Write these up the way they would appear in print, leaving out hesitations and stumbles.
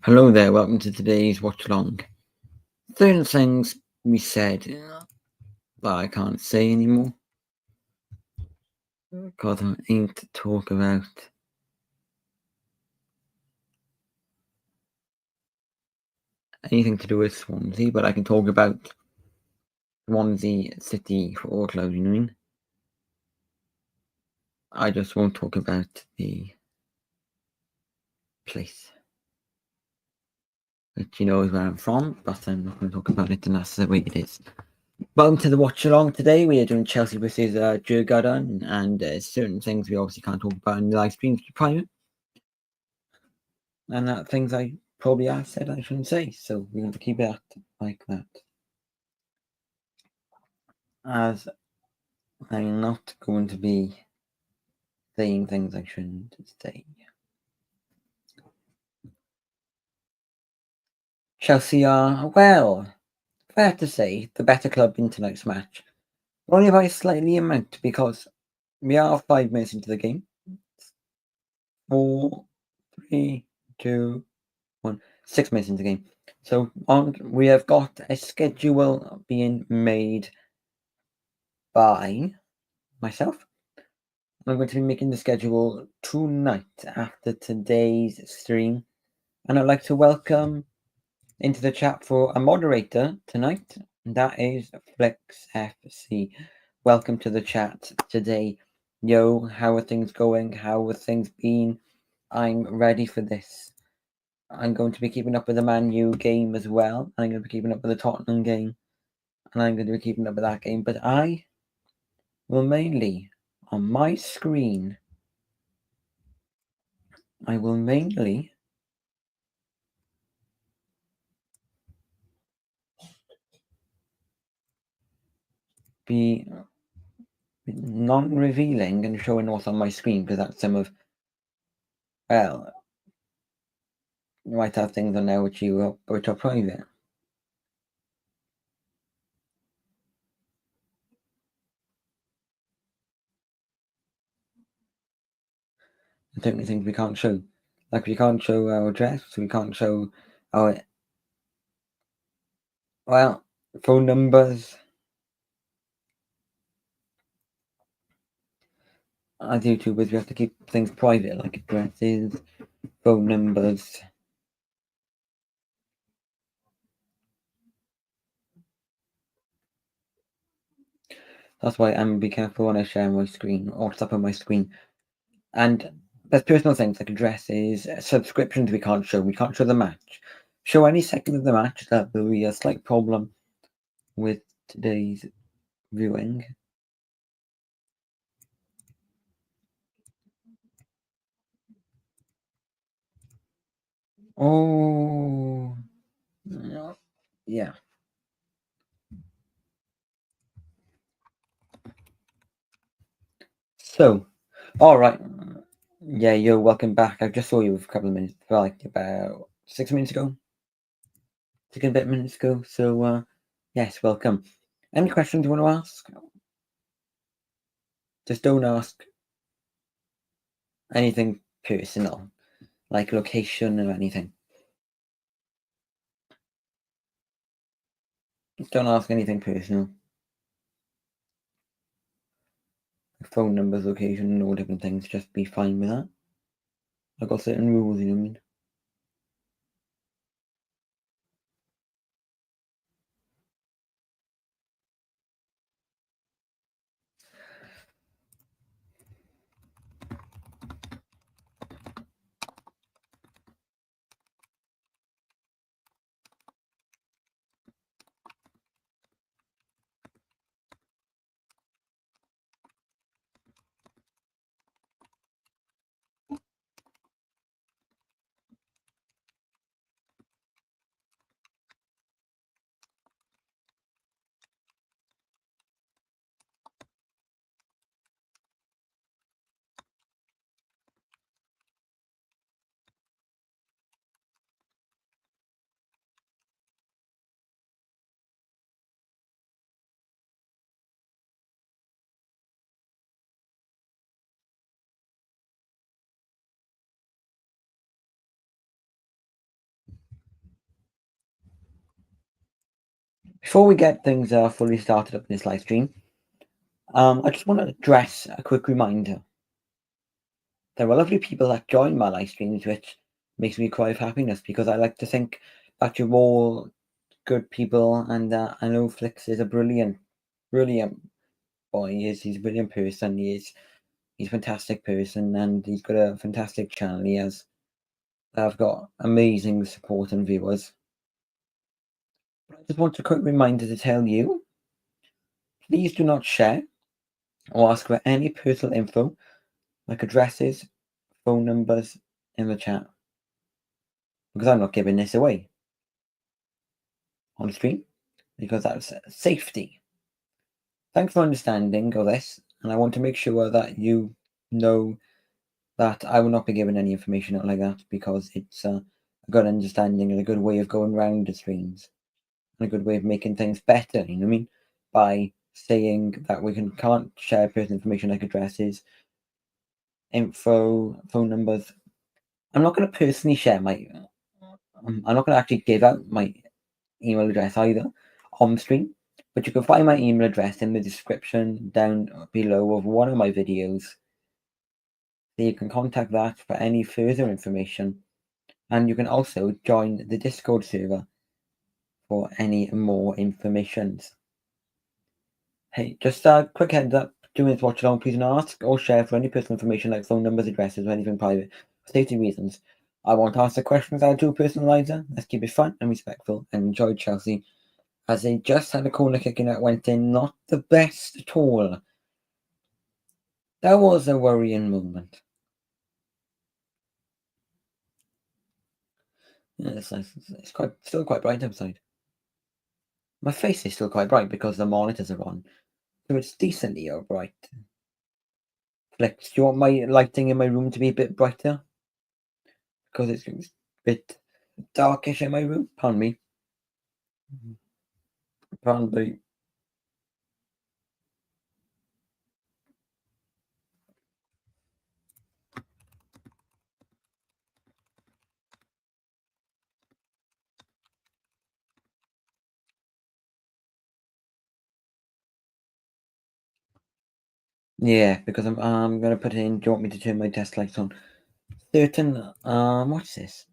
Hello there, welcome to today's Watchalong. Certain things we said that I can't say anymore because I ain't to talk about anything to do with Swansea, but I can talk about Swansea City Football Club, you know what I mean? I just won't talk about the place, which you know is where I'm from, but I'm not going to talk about it, and that's the way it is. Welcome to the Watchalong. Today we are doing Chelsea versus Djurgården, and certain things we obviously can't talk about in the live streams private, and that things I probably have said I shouldn't say, so we're going to keep it like that, as I'm not going to be saying things I shouldn't say. Chelsea are, well, fair to say, the better club in tonight's match, only by a slightly amount, because we are 5 minutes into the game. 4, 3, 2, 1, 6 minutes into the game. So we have got a schedule being made by myself. I'm going to be making the schedule tonight after today's stream, and I'd like to welcome into the chat for a moderator tonight, and that is FlexFC. Welcome to the chat today. Yo, how are things going? How have things been? I'm ready for this. I'm going to be keeping up with the Man U game as well. I'm going to be keeping up with the Tottenham game, and I'm going to be keeping up with that game. But I will mainly, on my screen, I will mainly be non-revealing and showing what's on my screen, because that's some of, well, you might have things on there which are private. And certain things we can't show. Like we can't show our address, we can't show our, well, phone numbers. As YouTubers, we have to keep things private, like addresses, phone numbers. That's why I'm be careful when I share my screen or stuff on my screen. And there's personal things like addresses, subscriptions we can't show. We can't show the match. Show any second of the match, that will be a slight problem with today's viewing. Oh, yeah. So, all right. Yeah, you're welcome back. I just saw you a couple of minutes, like about 6 minutes ago. 6 and a bit minutes ago. So, yes, welcome. Any questions you want to ask? Just don't ask anything personal, like location or anything. Just don't ask anything personal. Phone numbers, location, all different things. Just be fine with that. I've got certain rules, you know what I mean? Before we get things fully started up in this live stream, I just want to address a quick reminder. There were lovely people that joined my live streams, which makes me cry of happiness because I like to think that you're all good people, and I know Flix is a brilliant, brilliant boy. He's a brilliant person. He's a fantastic person, and he's got a fantastic channel. He has. I've got amazing support and viewers. But I just want a quick reminder to tell you, please do not share or ask for any personal info like addresses, phone numbers in the chat, because I'm not giving this away on stream, because that's safety. Thanks for understanding of this, and I want to make sure that you know that I will not be giving any information out like that, because it's a good understanding and a good way of going around the streams, and a good way of making things better, you know what I mean? By saying that we can't share personal information like addresses, info, phone numbers. I'm not going to personally share my. I'm not going to actually give out my email address either on stream, but you can find my email address in the description down below of one of my videos. So you can contact that for any further information, and you can also join the Discord server for any more information. Hey, just a quick heads up, doing this watch along, please don't ask or share for any personal information like phone numbers, addresses, or anything private for safety reasons. I won't answer questions that are too personalised. Let's keep it fun and respectful and enjoy Chelsea, as they just had a corner kick that went in, not the best at all. That was a worrying moment. Yeah, it's still quite bright outside. My face is still quite bright because the monitors are on, so it's decently bright. Like, do you want my lighting in my room to be a bit brighter? Because it's a bit darkish in my room. Pardon me. Pardon me. Yeah, because I'm gonna put in. Do you want me to turn my desk lights on? Certain. What's this?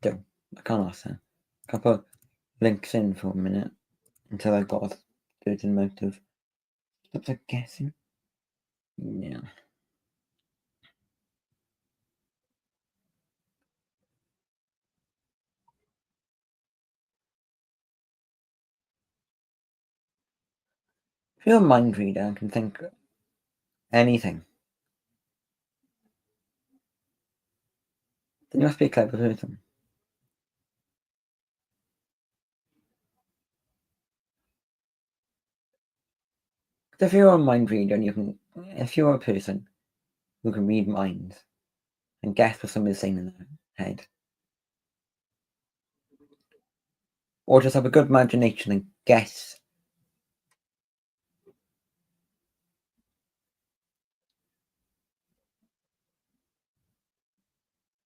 Don't. I can't ask that. Can I put links in for a minute until I've got a certain amount of stuff I'm guessing. Yeah. If you're a mind reader and can think anything, then you must be a clever person. If you're a mind reader and if you're a person who can read minds and guess what somebody's saying in their head, or just have a good imagination and guess,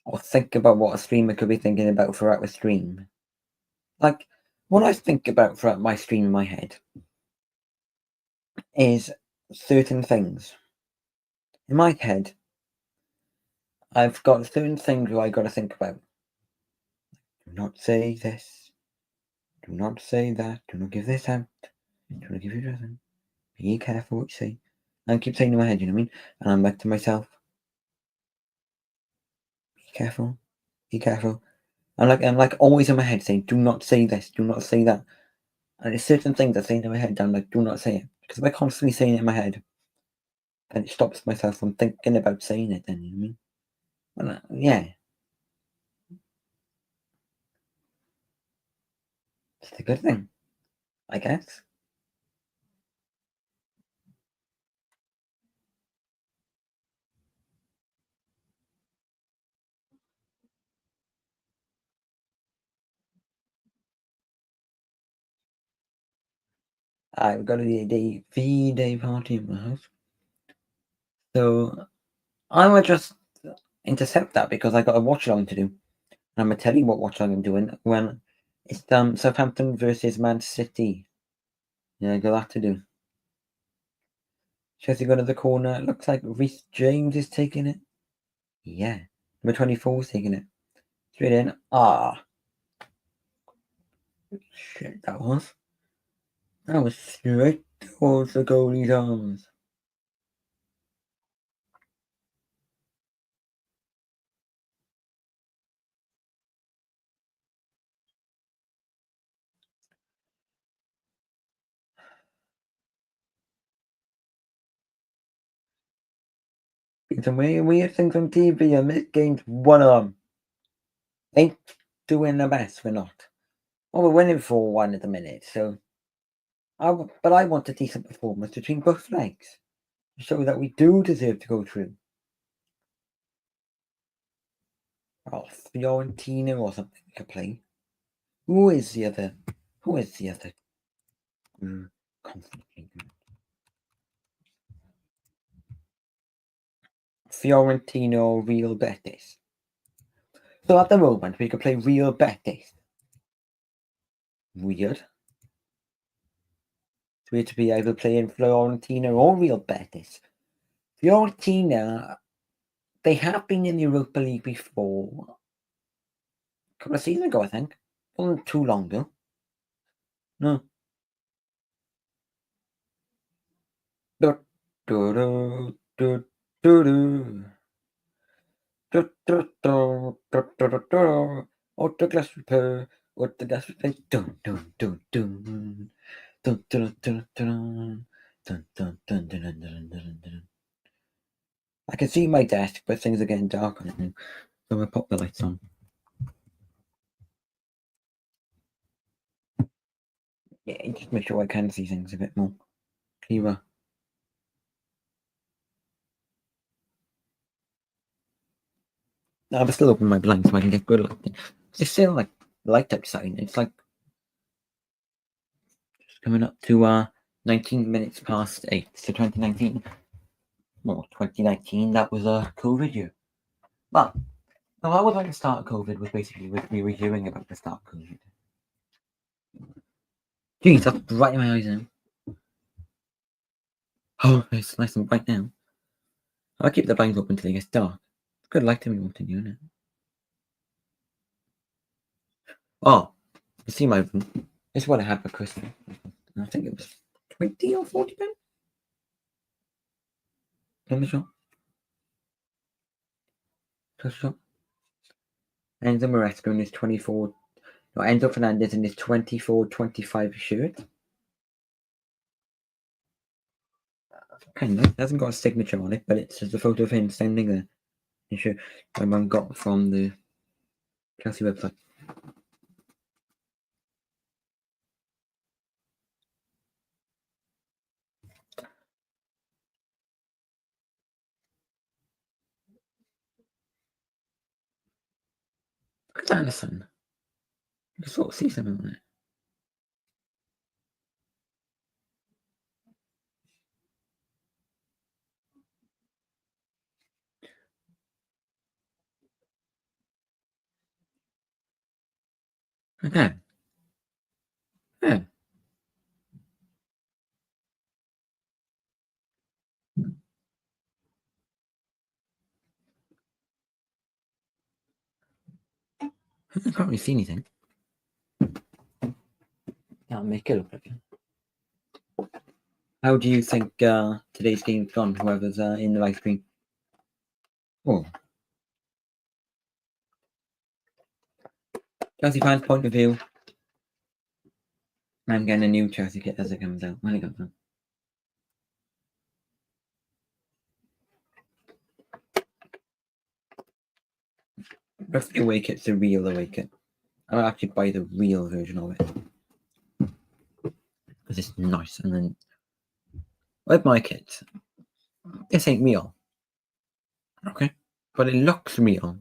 or think about what a streamer could be thinking about throughout the stream. Like, what I think about throughout my stream in my head is certain things. In my head, I've got certain things where I got to think about. Do not say this. Do not say that. Do not give this out. Do not give you present. Be careful what you say. And I keep saying in my head, you know what I mean? And I'm like to myself, be careful. Be careful. I'm like always in my head saying, do not say this. Do not say that. And there's certain things I say in my head, I'm like, do not say it. Because if I constantly saying it in my head, then it stops myself from thinking about saying it then, you know what I mean? And, yeah. It's a good thing, I guess. I've got a V-Day party in my house. So I would just intercept that because I got a watch along to do. I'm gonna tell you what Watchalong I'm doing when it's Southampton versus Man City. Yeah, I got that to do. Chelsea go to the corner. It looks like Reece James is taking it. Yeah. Number 24 is taking it. Straight in. Ah. Shit, that was. That was straight towards the goalie's arms. Been some weird things on TV, and this game's one of them. Ain't doing the best, we're not. Well, we're winning 4-1 at the minute, so. But I want a decent performance between both legs to show that we do deserve to go through. Oh, Fiorentina or something we could play. Who is the other? Confidently good. Fiorentina or Real Betis. So at the moment we could play Real Betis. Weird. So we had to be either playing Fiorentina or Real Betis. Fiorentina, they have been in the Europa League before. A couple of seasons ago, I think. Wasn't too long ago. No. Autoglass dun dun dun dun dun dun dun dun dun dun dun dun dun. I can see my desk, but things are getting dark on it now, so I'll pop the lights on. Yeah, just make sure I can see things a bit more clearer. I'll still open my blinds so I can get good lighting. It's still like light outside. It's like just coming up to 19 minutes past 8. So 2019. Well, 2019, that was a COVID year. Well, no, I was like the start of COVID was basically we were hearing about the start of COVID. Jeez, that's right in my eyes now. Oh, it's nice and bright now. I'll keep the blinds open until it gets dark. It's good light to me wanting you, isn't it? Oh, you see my room. It's what I had for Christmas. I think it was 20 or 40 pounds in the shop. Shop. Enzo Maresco in his 24. No, Enzo Fernandez in his 24-25 shirt. Kind of. It hasn't got a signature on it, but it's just a photo of him standing there. Sure, my mum got from the Chelsea website. Look at that in the sun. You can sort of see something on it. Okay. Yeah. I can't really see anything. That'll make it look like it. How do you think today's game's gone, whoever's in the live stream? Oh. Chelsea fans' point of view. I'm getting a new Chelsea kit as it comes out. When it comes out. But the away kit's the real away kit. I'll actually buy the real version of it. Because it's nice. And then with my kit, this ain't real. Okay. But it looks real.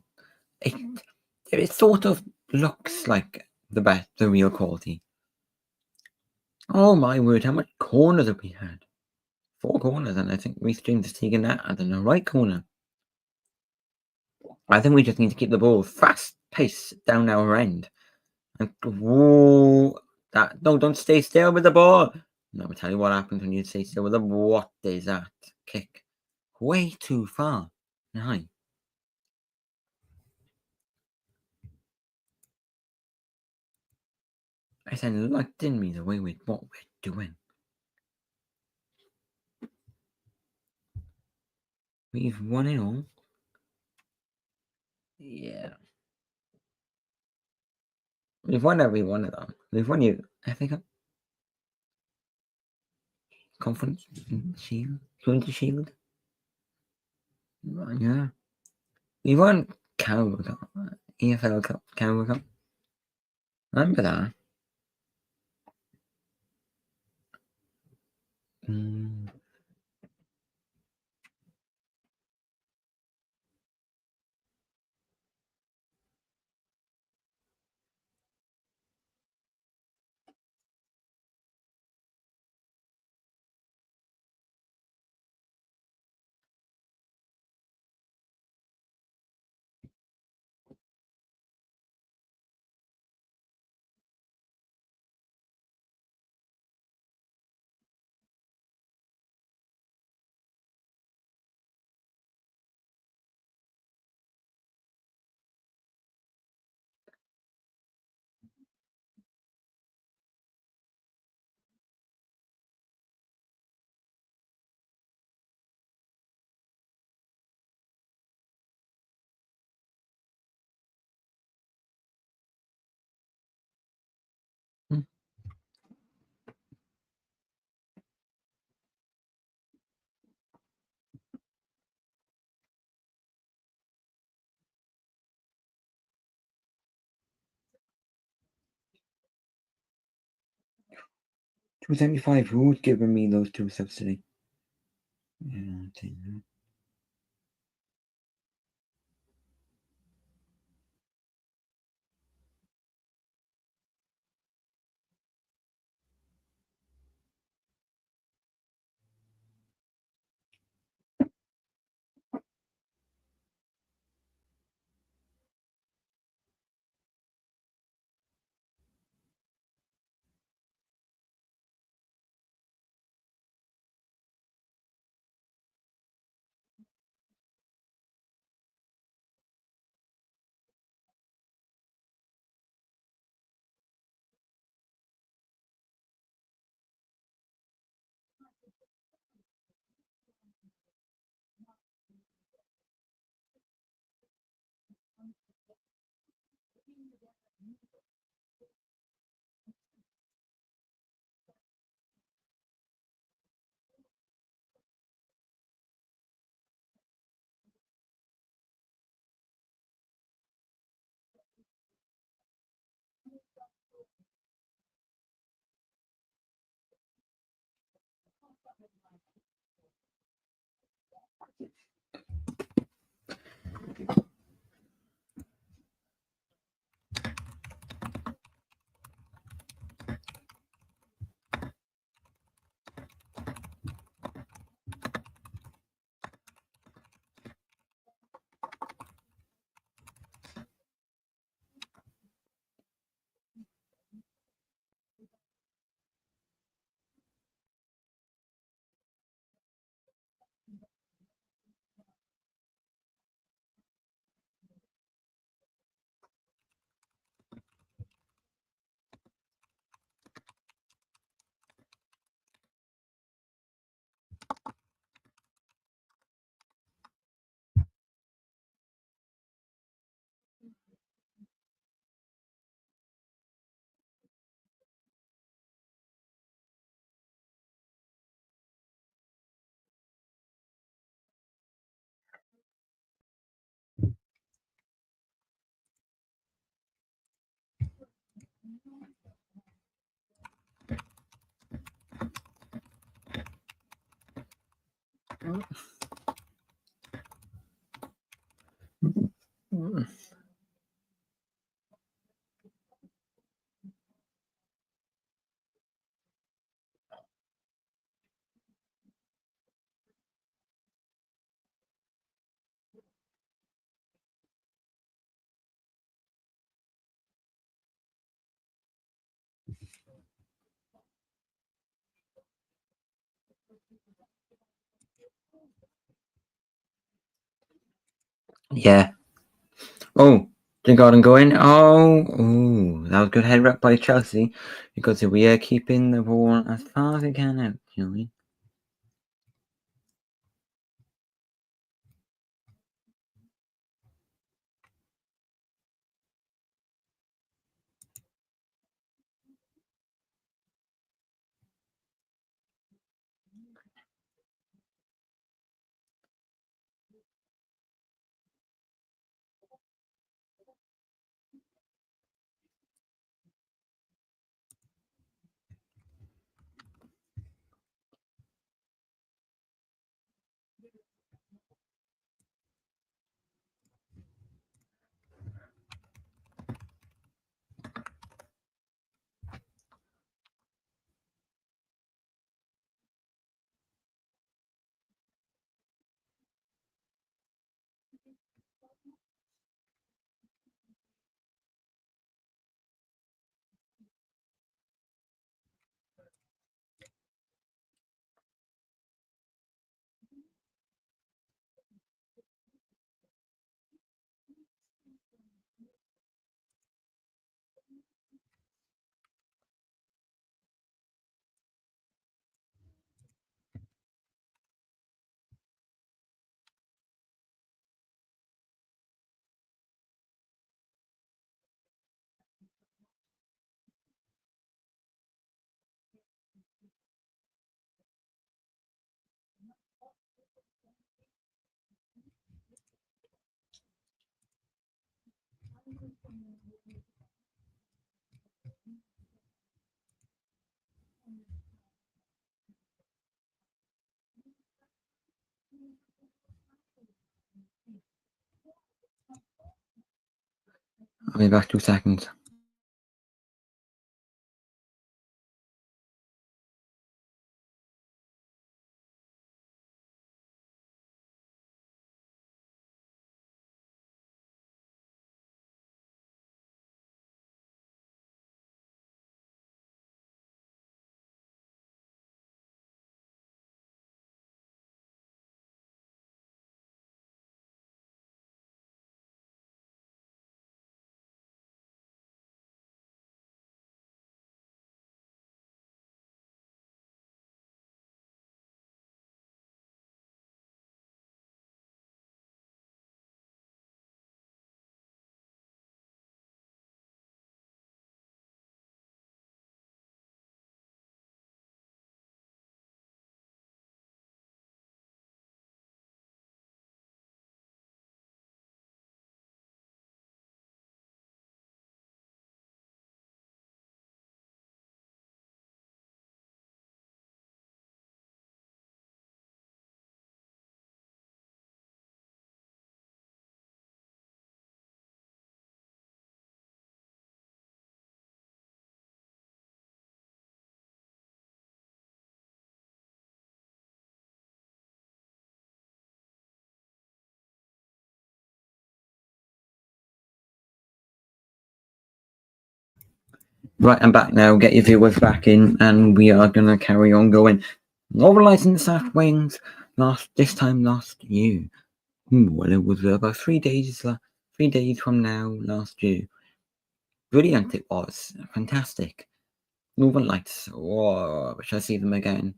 It sort of looks like the real quality. Oh my word, how much corners have we had? 4 corners, and I think Reece James has taken that in the right corner. I think we just need to keep the ball fast pace down our end. And whoa, that no, don't stay still with the ball. No, I'll tell you what happens when you stay still with the what is that kick? Way too far behind. It's enlightening me the way with what we're doing. We've won it all. Yeah. We've won every one of them. We've won you FA Cup, Conference, Shield, Community Shield. Yeah. We won Carabao Cup, EFL Cup, Carabao Cup. Remember that? 275. Who's giving me those two subsidy? Yeah, I'll take that. Yeah. Oh, Djurgården go in. Oh, ooh, that was a good header up by Chelsea because we are keeping the ball as far as we can out, you know. I'll be back 2 seconds. Right, I'm back now. Get your viewers back in, and we are gonna carry on going. Normalizing the South Wings this time last year. Well, it was about 3 days. 3 days from now last year. Brilliant it was. Fantastic. Northern Lights. Oh, wish I see them again.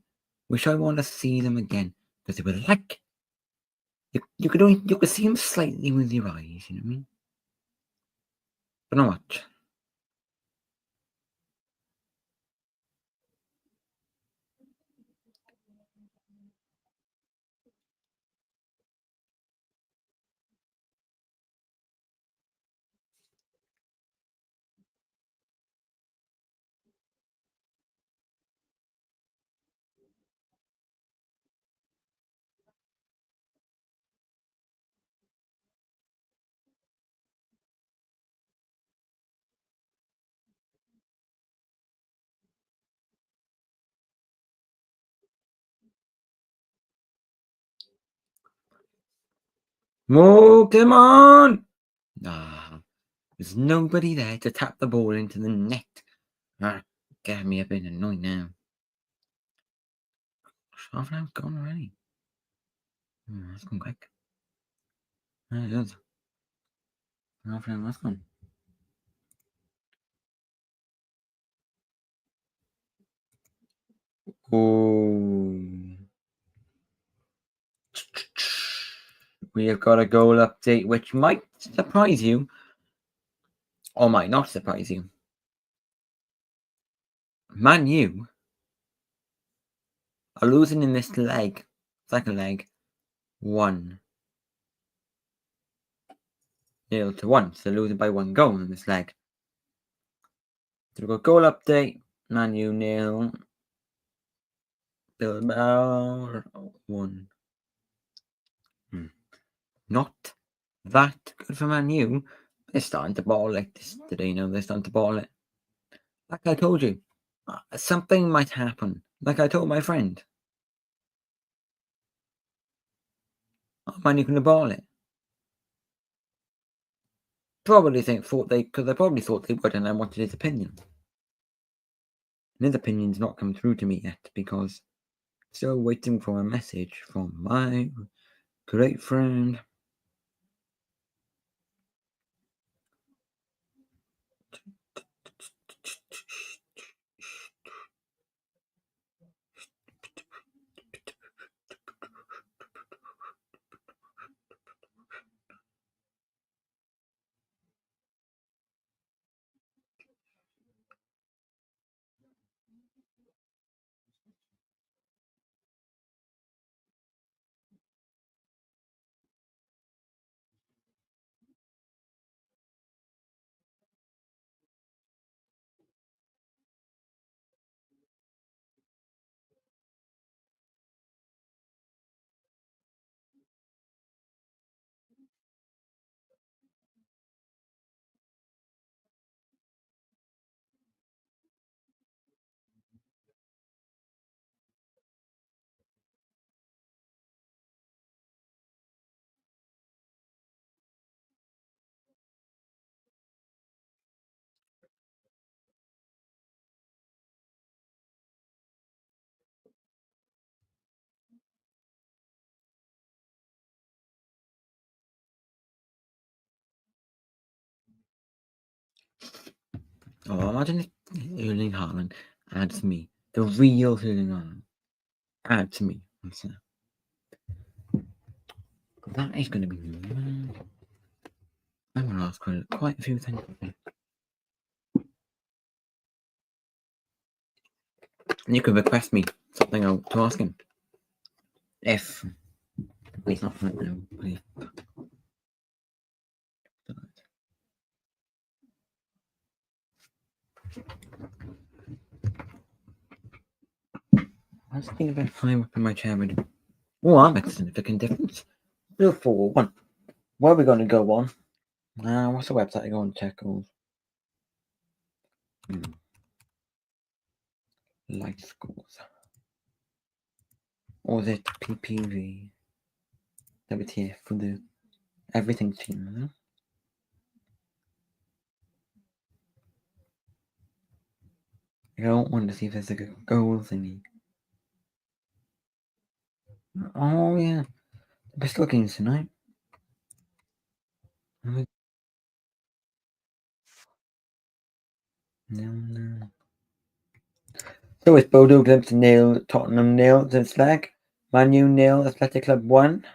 Wish I want to see them again because they were like you could see them slightly with your eyes. You know what I mean? But not much. Oh, come on! Ah, there's nobody there to tap the ball into the net. Ah, get me a bit annoyed now. Half an hour's gone already. That's gone quick. It does. After the last one. Oh. We have got a goal update which might surprise you or might not surprise you. Man U are losing in this leg, second leg, 1-0 to 1. So they're losing by 1 goal in this leg. So we've got goal update, Man U 0, Bilbao 1. Not that good for Man U. They're starting to ball like this today. They're starting to ball it. Like I told you, something might happen. Like I told my friend. Man U can ball it. Probably thought they probably thought they would, and I wanted his opinion. And his opinion's not come through to me yet because still waiting for a message from my great friend. Oh, imagine if Erling Haaland adds me. The real Erling Haaland adds me. That is going to be mad. I'm going to ask quite a few things. And you can request me something to ask him. If he's not right now, please. I was thinking about climbing up in my chair. Oh, that makes a significant difference. Still 4-1. Where are we going to go on? What's the website I go and check? Light scores. Or is it PPV? WTF for the everything team? I don't want to see if there's a goal thingy. Oh, yeah. The Bristol games tonight. No. So it's Bodo Glimt 0, Tottenham 0, Slag, Man U 0, Athletic Club 1,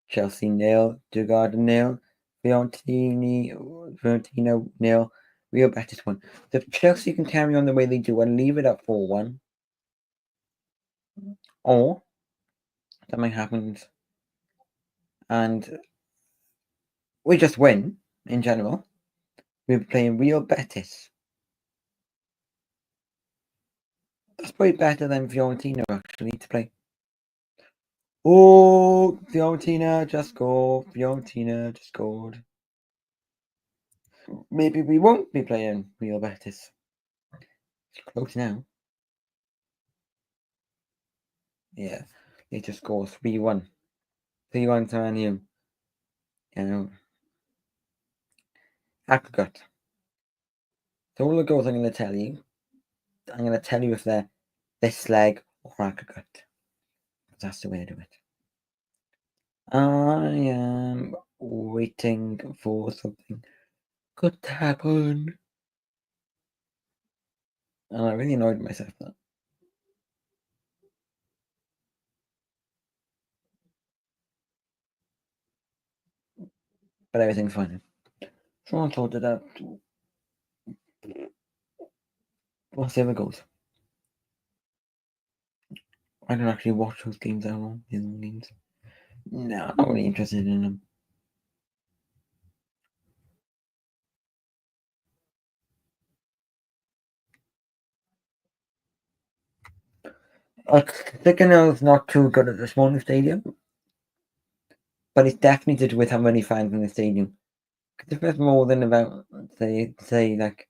Chelsea 0, Djurgården 0, Fiorentina 0, Real Betis 1. So if Chelsea can carry on the way they do and leave it at 4-1, or something happens and we just win in general, we're playing Real Betis. That's probably better than Fiorentina actually to play. Oh, Fiorentina just scored. Fiorentina just scored. Maybe we won't be playing Real Betis. It's close now. Yeah, they just scored 3-1. 3-1 to Man U. Aggregate. So all the goals I'm going to tell you if they're this leg or aggregate. That's the way to do it. I am waiting for something good to happen. And I really annoyed myself for that. But everything's fine. Someone sorted out. We'll see how it goes. I don't actually watch those games that long. The long games. No, I'm not really interested in them. Signal's not too good at the smaller stadium, but it's definitely to do with how many fans in the stadium. Because if there's more than about, say like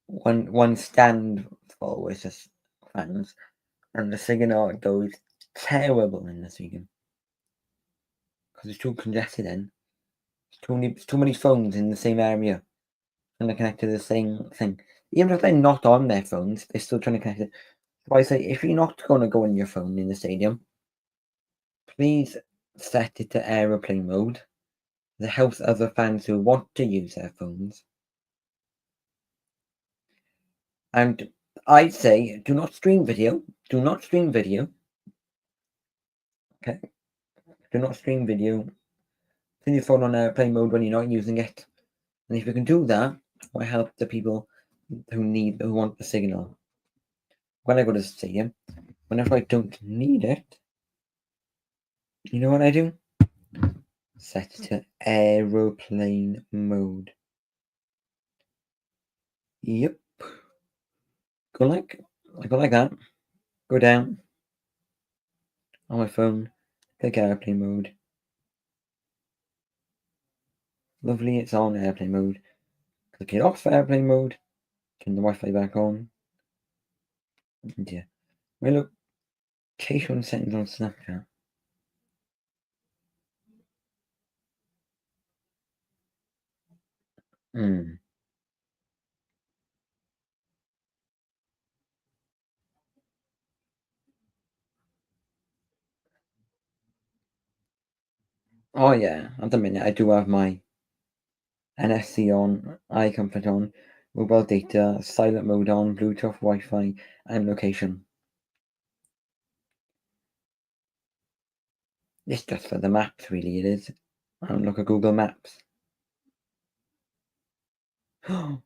one stand full with just fans, and the signal goes terrible in the stadium because it's too congested. Then it's too many phones in the same area trying to connect to the same thing. Even if they're not on their phones, they're still trying to connect it. So I say, if you're not going to go on your phone in the stadium, please set it to aeroplane mode. That helps other fans who want to use their phones. And I'd say, do not stream video. Do not stream video. Okay. Do not stream video. Put your phone on airplane mode when you're not using it. And if you can do that, it will help the people who want the signal. When I go to the stadium, whenever I don't need it, you know what I do? Set it to aeroplane mode. Yep. Go like that. Go down on my phone. Click airplane mode. Lovely, it's on airplane mode. Click it off airplane mode. Turn the Wi-Fi back on. And yeah. My location settings on Snapchat. Hmm. Oh yeah, at the minute I do have my NFC on, eye comfort on, mobile data, silent mode on, Bluetooth, Wi-Fi, and location. It's just for the maps, really. It is. I don't look at Google Maps. Oh,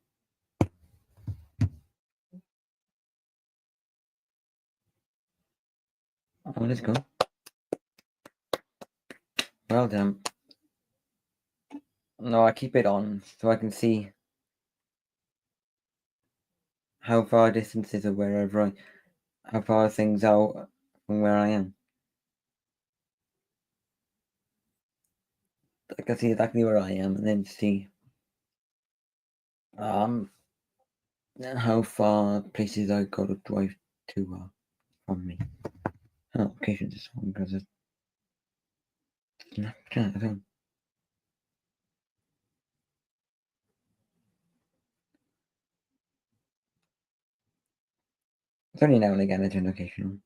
let's go. Well done. No, I keep it on so I can see how far distances are how far things are from where I am. I can see exactly where I am and then see um how far places I got to drive to are from me. Oh, location is on because it's Snapchat. I don't. It's only now and again I turn location on.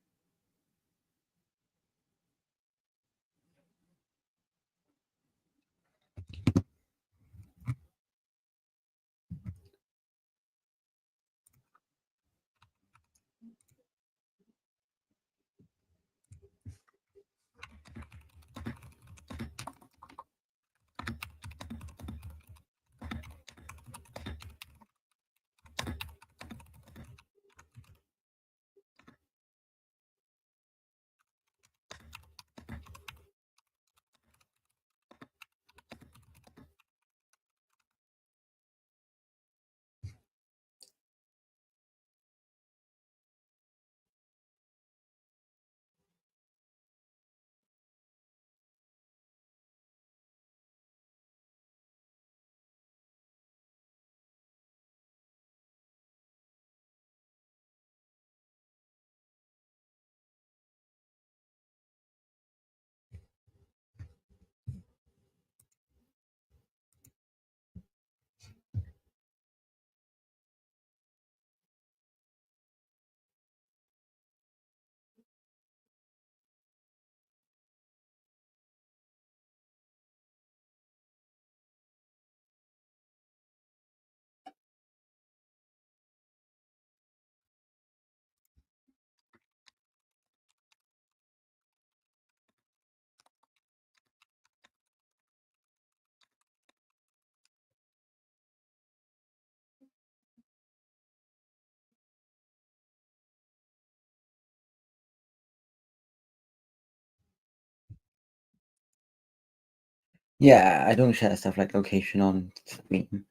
Yeah, I don't share stuff like location on screen,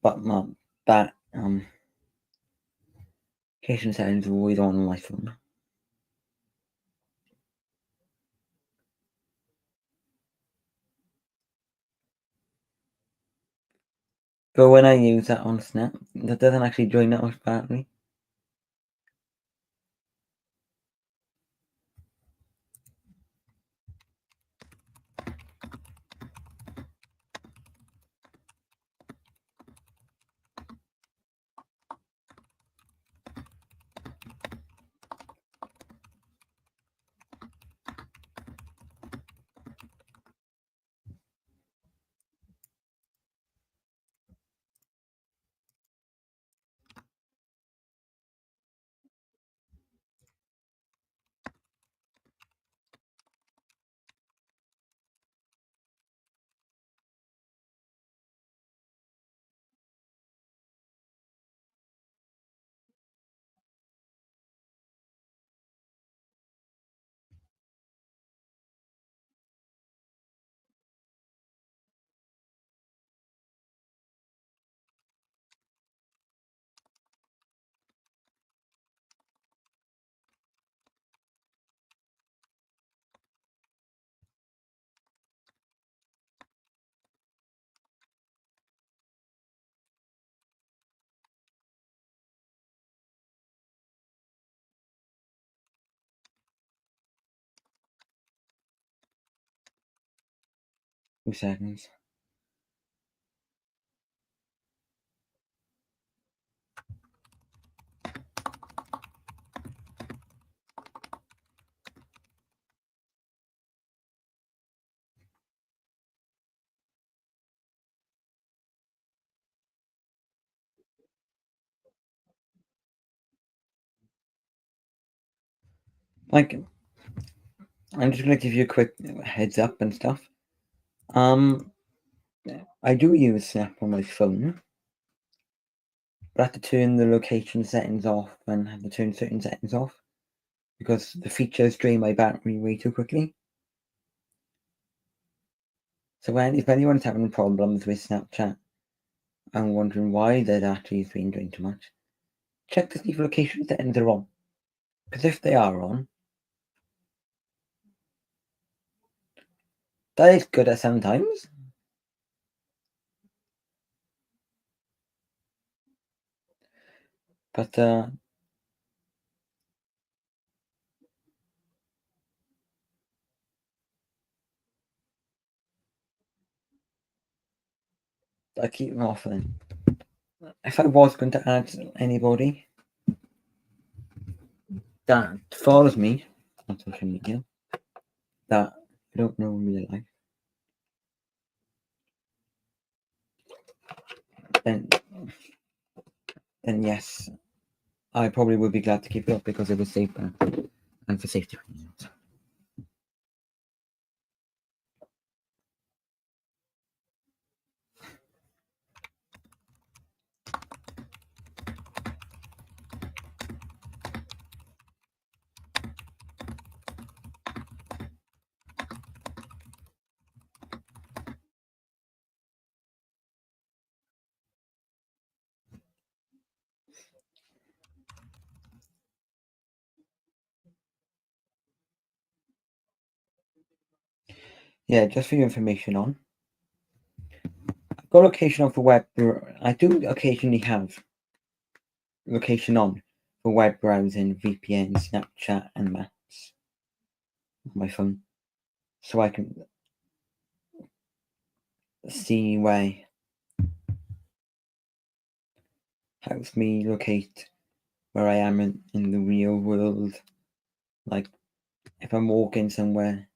but that location settings are always on my phone. But when I use that on Snap, that doesn't actually drain that much battery. Two seconds. Like, I'm just gonna give you a quick heads up and stuff. Um, I do use Snap on my phone, but I have to turn the location settings off and have to turn certain settings off because the features drain my battery way too quickly. So if anyone's having problems with Snapchat and wondering why their battery is being drained too much, check to see if location settings are on. Because if they are on, that is good at sometimes. But I keep them off then. If I was going to add anybody that follows me on social media that I don't know in real life, then yes, I probably would be glad to keep it up because it was safer and for safety reasons. Yeah, just for your information on, I've got location on for web. I do occasionally have location on for web browsing, VPN, Snapchat, and Maps on my phone, so I can see where helps me locate where I am in the real world. Like if I'm walking somewhere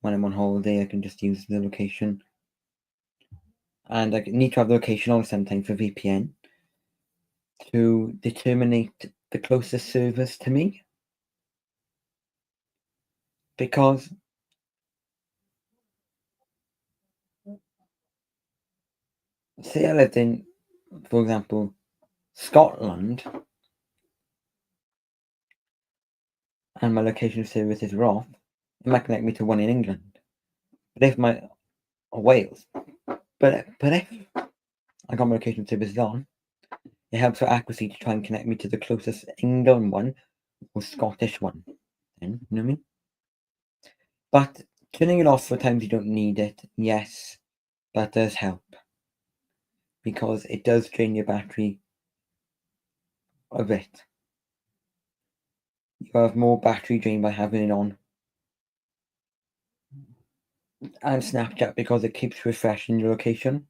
when I'm on holiday, I can just use the location. And I need to have the location on sometimes for VPN to determine the closest service to me. Because say I lived in, for example, Scotland and my location services were off, it might connect me to one in England. But if my Wales. But if I got my location services on, it helps for accuracy to try and connect me to the closest England one or Scottish one. Then, you know what I mean? But turning it off for times you don't need it, yes, that does help. Because it does drain your battery a bit. You have more battery drain by having it on. And Snapchat because it keeps refreshing your location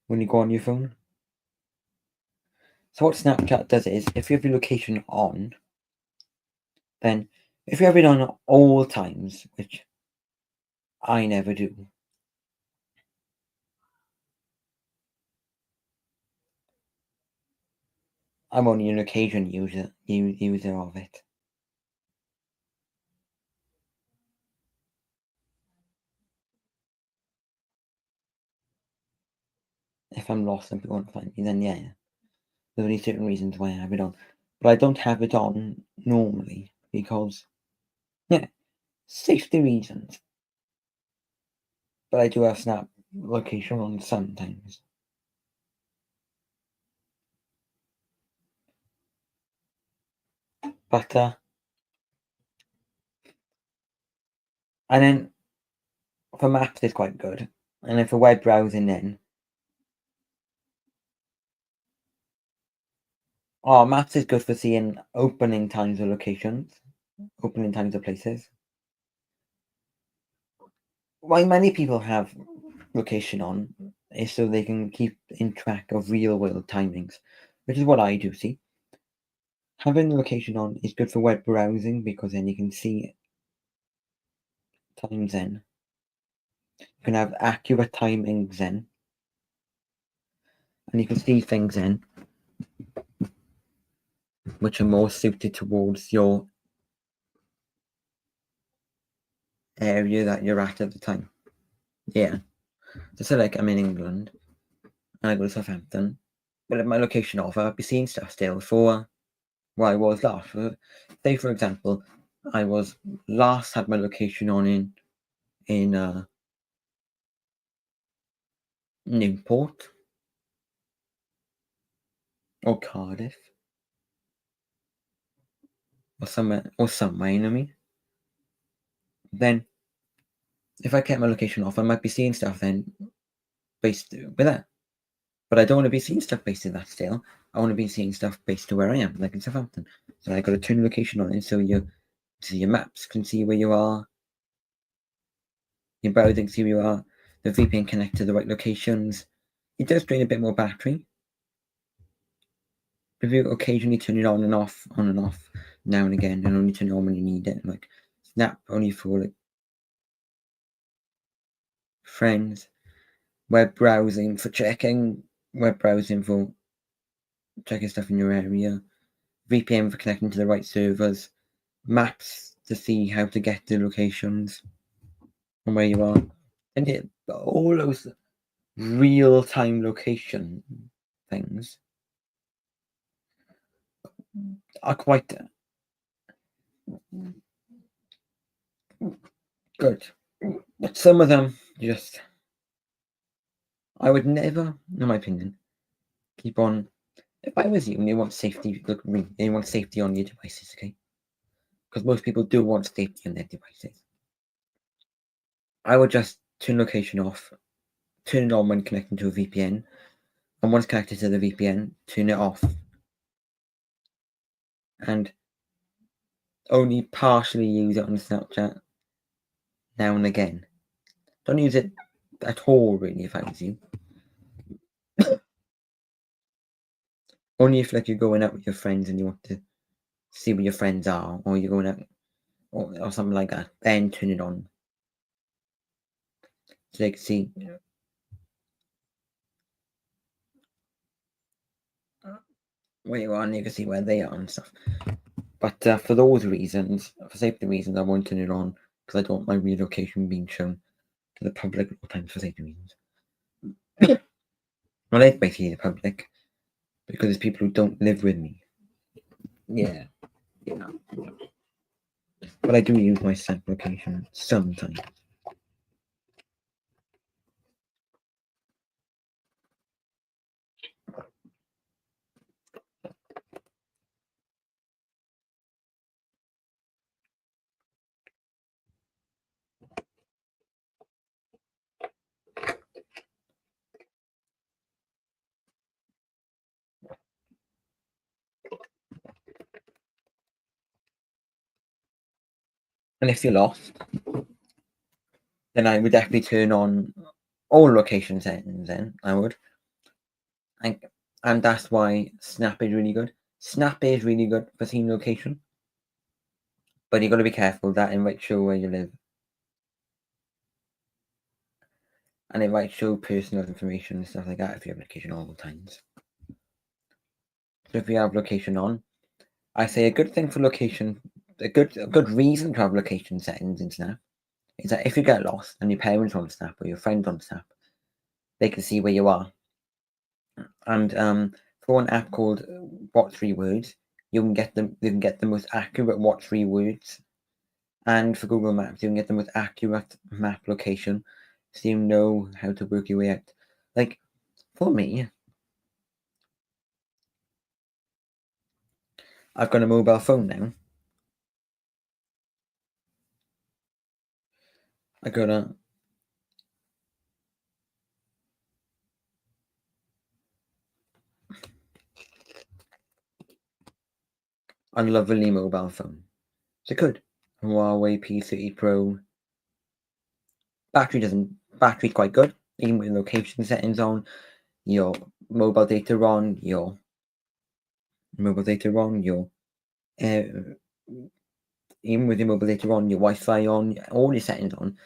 when you go on your phone. So what Snapchat does is, if you have your location on, then if you have it on all times, which I never do, I'm only an occasion user of it. If I'm lost and people want to find me, then yeah, there's only certain reasons why I have it on. But I don't have it on normally because, yeah, safety reasons. But I do have Snap location on sometimes. But, and then for maps, it's quite good. And then for web browsing, then, maps is good for seeing opening times of locations, opening times of places. Why many people have location on is so they can keep in track of real world timings, which is what I do see. Having the location on is good for web browsing because then you can see times then. You can have accurate timings then. And you can see things then which are more suited towards your area that you're at the time. Yeah. So say like I'm in England and I go to Southampton, but at my location off, I'll be seeing stuff still for where I was last. Say for example, I was last had my location on in Newport or Cardiff or somewhere, you know what I mean? Then if I kept my location off, I might be seeing stuff then based with that. But I don't want to be seeing stuff based in that still. I want to be seeing stuff based to where I am, like in Southampton. So I got to turn the location on it so your maps can see where you are. Your browser can see where you are. The VPN connect to the right locations. It does drain a bit more battery. If you occasionally turn it on and off now and again, and only turn it on when you need it, like Snap only for like friends, web browsing for checking, web browsing for checking stuff in your area, VPN for connecting to the right servers, maps to see how to get to locations and where you are, and all those real-time location things are quite good. But some of them just, I would never, in my opinion, keep on. If I was you and you want safety, look, you want safety on your devices, okay? Because most people do want safety on their devices. I would just turn location off, turn it on when connecting to a VPN, and once connected to the VPN, turn it off. And only partially use it on Snapchat now and again. Don't use it at all, really, if I was you. Only if like you're going out with your friends and you want to see where your friends are, or you're going out or something like that, then turn it on. So they can see where you are and you can see where they are and stuff. But for those reasons, for safety reasons, I won't turn it on because I don't want my relocation being shown to the public at all times for safety reasons. Well, it's basically the public because it's people who don't live with me. Yeah. but I do use my snap location sometimes. And if you're lost, then I would definitely turn on all location settings. Then I would, and that's why Snap is really good. Snap is really good for seeing location, but you got to be careful that it might show where you live, and it might show personal information and stuff like that if you have location all the times. So if you have location on, I say a good thing for location, a good reason to have location settings in Snap is that if you get lost and your parents on Snap or your friends on Snap, they can see where you are. And for an app called What 3 Words, you can get the most accurate What 3 Words. And for Google Maps, you can get the most accurate map location, so you know how to work your way out. Like for me, I've got a mobile phone now. I got a lovely mobile phone. It's a good Huawei P30 Pro. Battery's quite good, even with location settings on, your mobile data on, your uh, even with your mobile data on, your Wi-Fi on, all your settings on,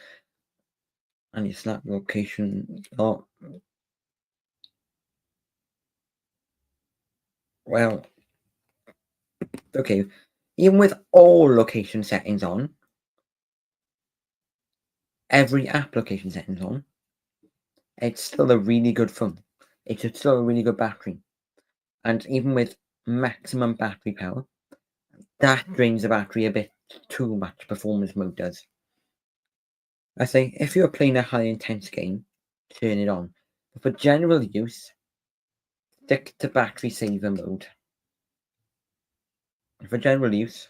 and your Snap location. Oh, well, okay. Even with all location settings on, every application settings on, it's still a really good phone. It's still a really good battery. And even with maximum battery power, that drains the battery a bit too much, performance mode does. I say, if you're playing a high intense game, turn it on. But for general use, stick to battery saver mode. For general use,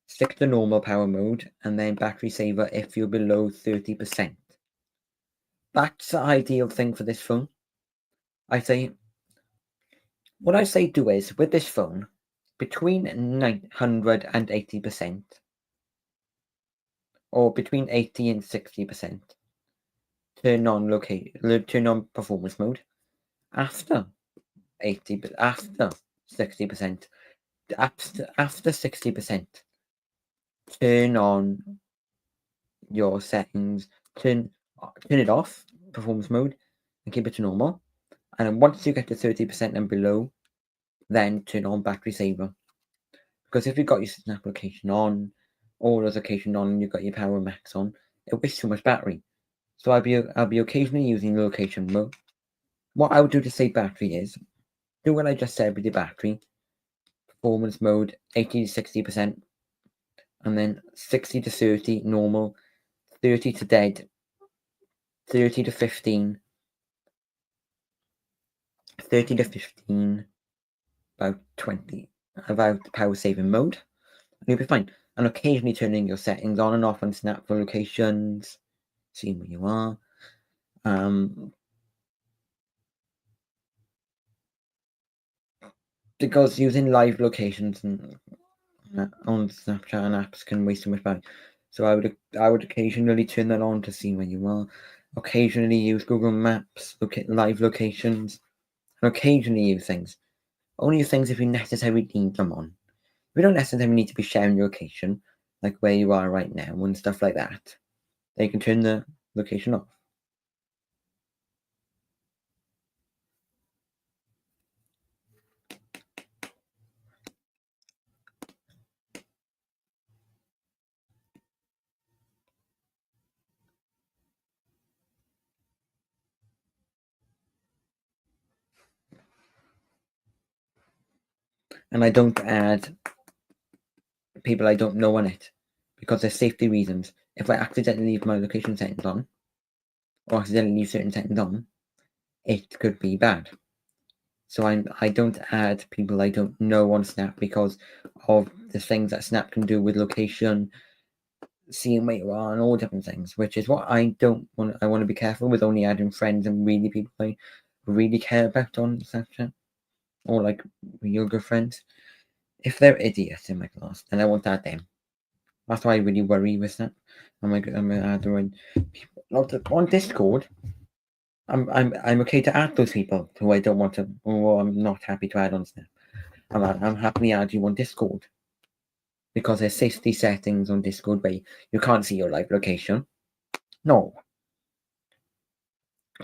stick to normal power mode and then battery saver if you're below 30%. That's the ideal thing for this phone. What I say do is, with this phone, between 900 and 80%, or between 80 and 60%, turn on performance mode. After 60%, after 60%, turn on your settings, turn it off, performance mode, and keep it to normal. And then once you get to 30% and below, then turn on battery saver. Because if you've got your snap location on, all those location on, and you've got your power max on, it wastes too much battery. So I'll be occasionally using location mode. What I would do to save battery is do what I just said with the battery. Performance mode 80 to 60%, and then 60 to 30 normal, 30 to dead, 30 to 15, 30 to 15, about 20, about power saving mode, and you'll be fine. And occasionally turning your settings on and off on Snap for locations, seeing where you are. Because using live locations and on Snapchat and apps can waste too much battery. So I would occasionally turn that on to see where you are. Occasionally use Google Maps, look at live locations, and occasionally use things. Only use things if you necessarily need them on. We don't necessarily need to be sharing your location, like where you are right now and stuff like that. Then you can turn the location off. And I don't add people I don't know on it because there's safety reasons. If I accidentally leave my location settings on, or accidentally leave certain settings on, it could be bad. So I don't add people I don't know on Snap because of the things that Snap can do with location, seeing where you are, and all different things, which is what I don't want. I want to be careful with only adding friends and really people I really care about on Snapchat, or like real good friends. If they're idiots in my class, then I won't add them. That's why I really worry with Snap. I'm gonna add the right people. On Discord, I'm okay to add those people who I don't want to, or I'm not happy to add on Snap. I'm happily add you on Discord because there's safety settings on Discord where you can't see your live location. No,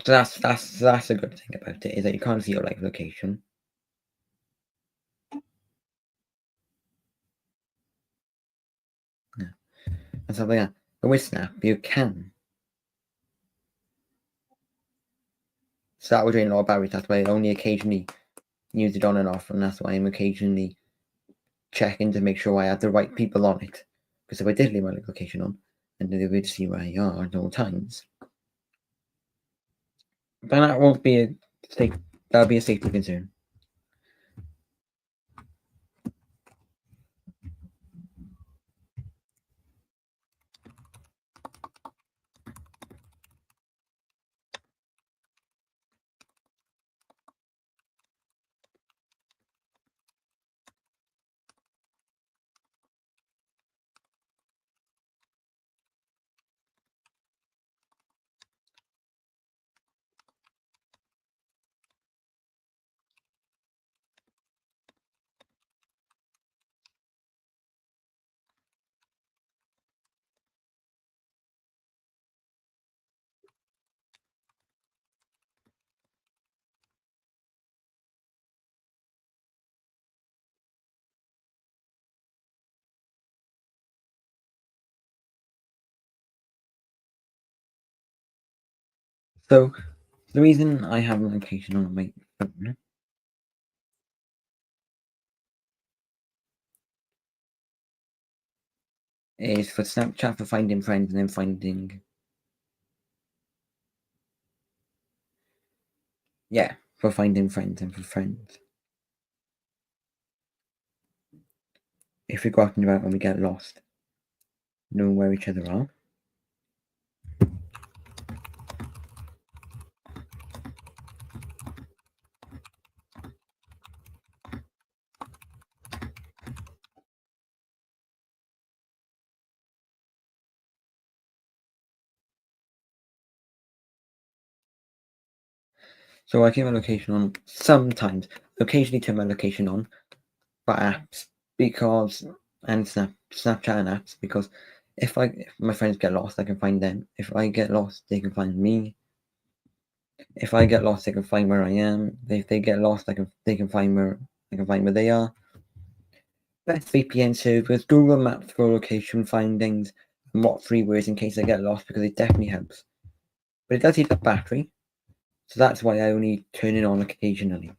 so that's a good thing about it, is that you can't see your live location. Yeah. And something like that. But with Snap, you can. So that would drain a lot of batteries. That's why I only occasionally use it on and off, and that's why I'm occasionally checking to make sure I have the right people on it. Because if I did leave my location on, and they would see where you are at all times, then that won't be a safe. That'll be a safety concern. So the reason I have a location on my phone is for Snapchat for finding friends and then finding, yeah, for finding friends and for friends. If we go out and about and we get lost, knowing where each other are. So I keep my location on sometimes, occasionally turn my location on for apps because, and Snapchat and apps, because if my friends get lost, I can find them. If I get lost, they can find me. If I get lost, they can find where I am. If they get lost, they can find where they are. Best VPN servers, Google Maps for location findings, and what free words in case I get lost, because it definitely helps. But it does eat up battery, so that's why I only turn it on occasionally.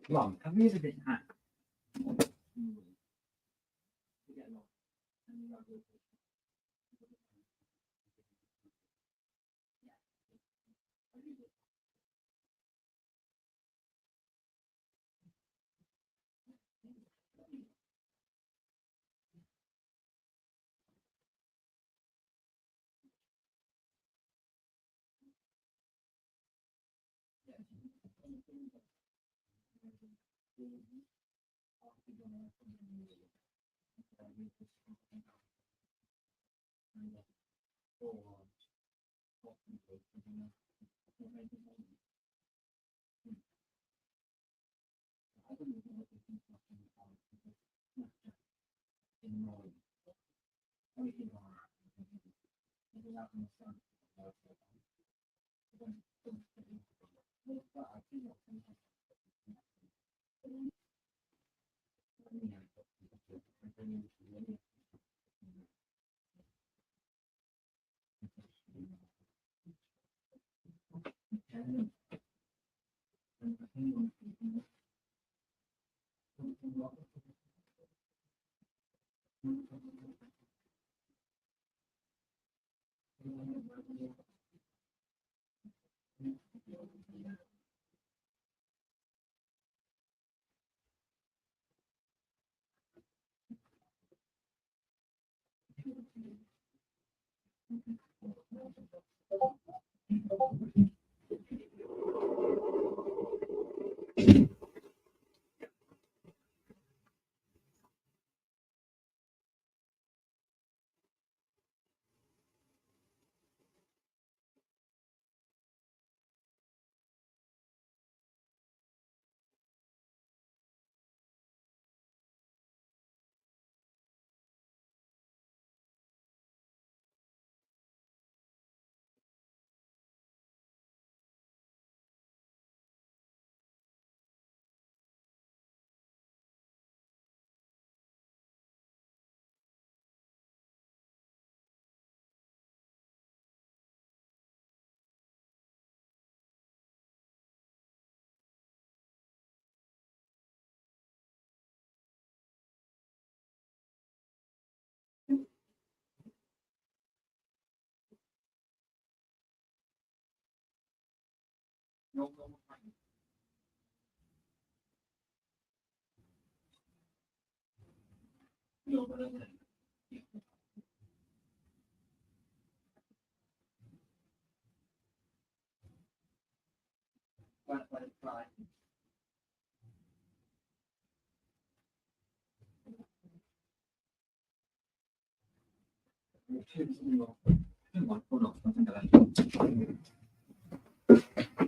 Mom, have you ever been hacked?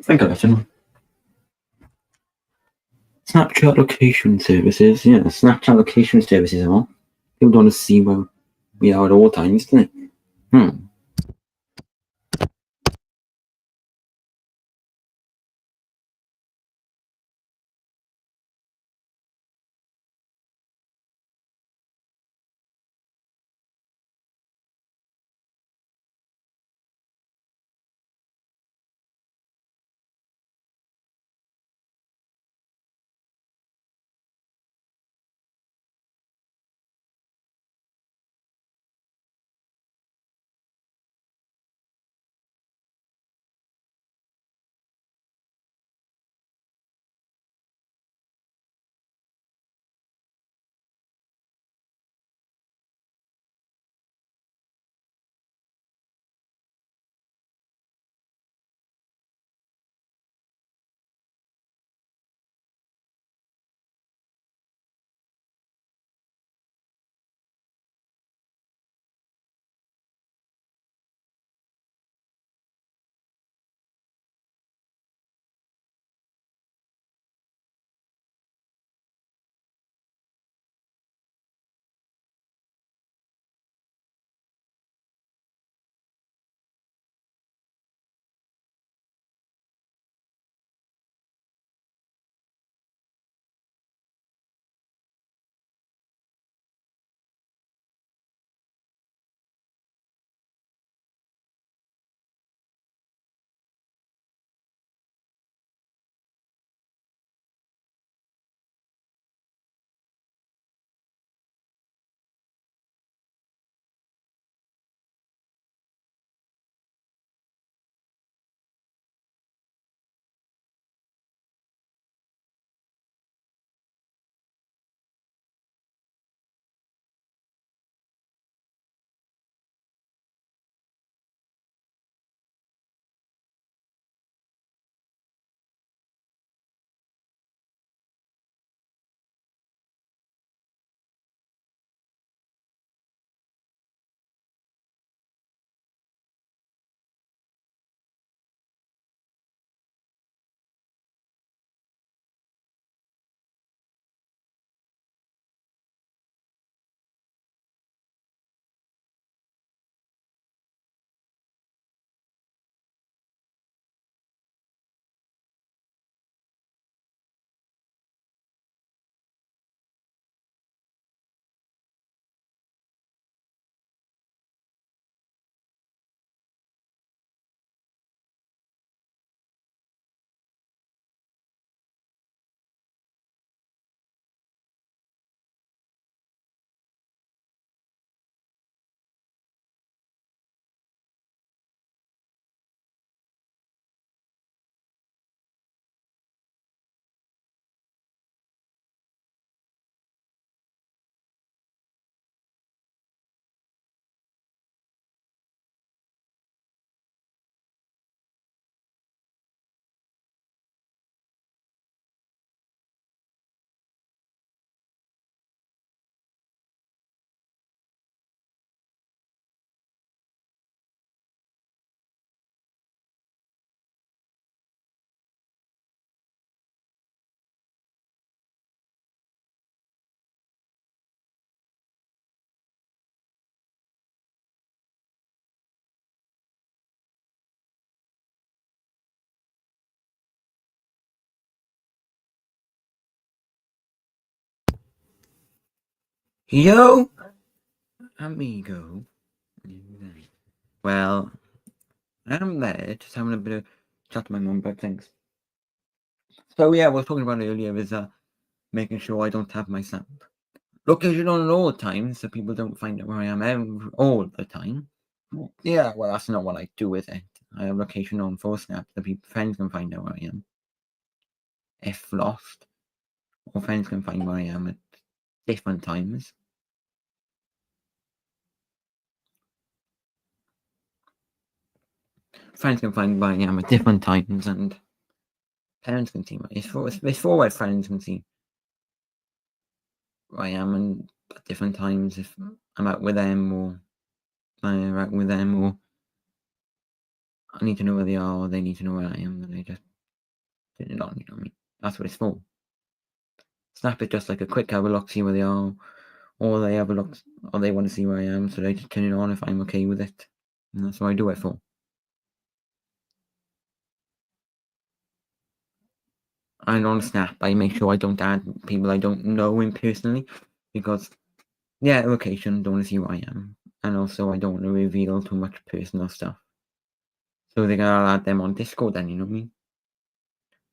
Think of it. Snapchat location services. Yeah, Snapchat location services and all. People don't want to see where we are at all times, do they? Hmm. Yo, amigo. Well, I'm there just having a bit of chat to my mum about things. So yeah, what I was talking about earlier is making sure I don't have my snap location on at all times so people don't find out where I am all the time. Yeah, well, that's not what I do with it. I have location on for Snap so people friends can find out where I am if lost, or friends can find where I am at different times. Friends can find where I am at different times, and parents can see it's for where friends can see where I am and at different times if I'm out with them or I'm out with them or I need to know where they are or they need to know where I am and they just turn it on, you know what I mean? That's what it's for. Snap is just like a quick have a look, see where they are, or they have a look or they want to see where I am, so they just turn it on if I'm okay with it. And that's what I do it for. And on Snap I make sure I don't add people I don't know in personally because yeah, location, don't want to see where I am. And also I don't want to reveal too much personal stuff. So they're gonna add them on Discord then, you know what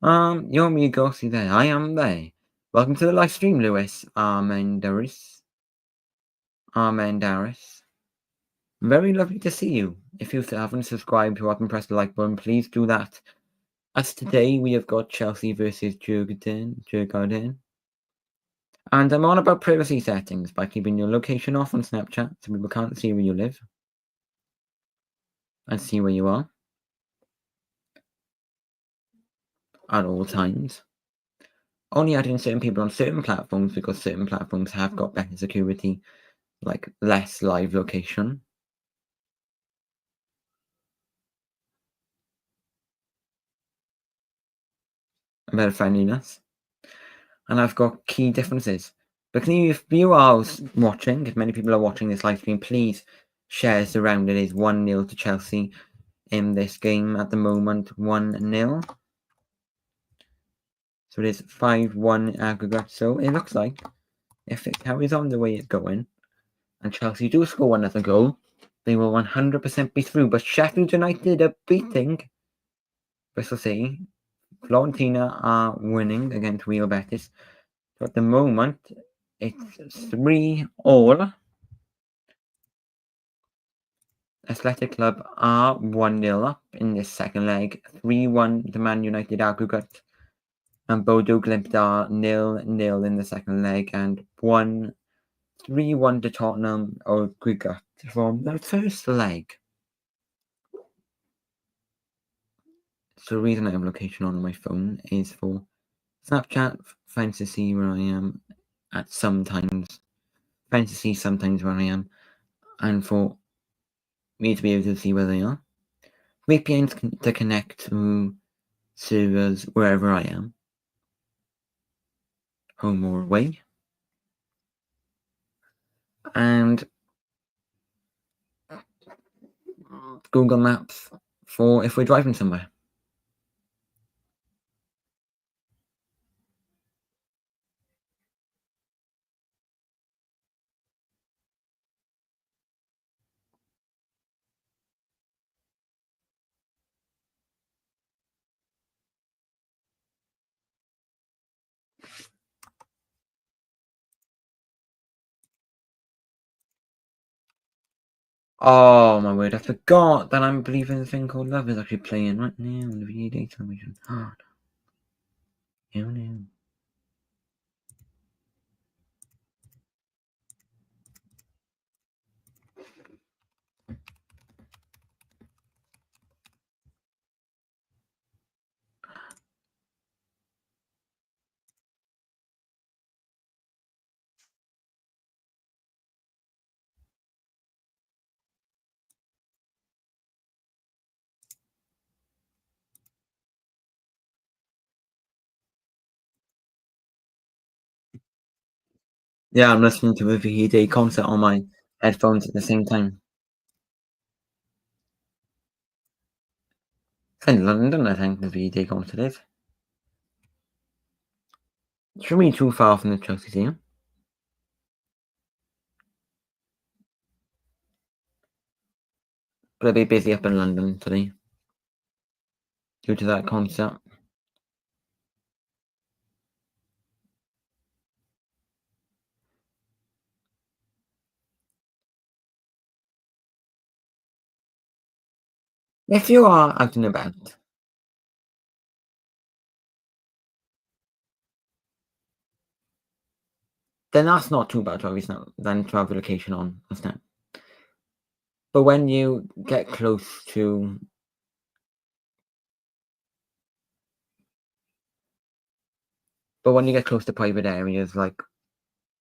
I mean? You're me ghosty there. I am there. Welcome to the live stream, Lewis. Armandaris. Very lovely to see you. If you haven't subscribed or haven't pressed the like button, please do that. As today we have got Chelsea versus Djurgården. And I'm on about privacy settings by keeping your location off on Snapchat so people can't see where you live and see where you are at all times. Only adding certain people on certain platforms because certain platforms have got better security, like less live location. A better friendliness. And I've got key differences. But if you are watching, if many people are watching this live stream, please share us around. It is 1-0 to Chelsea in this game at the moment, 1-0. So it is 5-1 aggregate. So it looks like if it carries on the way it's going, and Chelsea do score another goal, they will 100% be through. But Sheffield United are beating Bristol City. Florentina are winning against Real Betis. So at the moment, it's 3-all. Athletic Club are 1-0 up in this second leg. 3-1 to Man United aggregate. And Bodo Glimt are 0-0 in the second leg. And 3-1 to Tottenham aggregate from the first leg. So the reason I have location on my phone is for Snapchat, friends to see where I am at sometimes, friends to see sometimes where I am, and for me to be able to see where they are. VPNs to connect to servers wherever I am, home or away, and Google Maps for if we're driving somewhere. Oh my word, I forgot that I'm believing the thing called Love is actually playing right now on the VA television. Oh no. Yeah, I'm listening to a VA concert on my headphones at the same time. It's in London, I think, the VA concert is. It shouldn't be too far from the Chelsea team. But I'll be busy up in London today due to that concert. If you are out and about, then that's not too bad, obviously, than to have the location on, isn't it? But when you get close to private areas, like,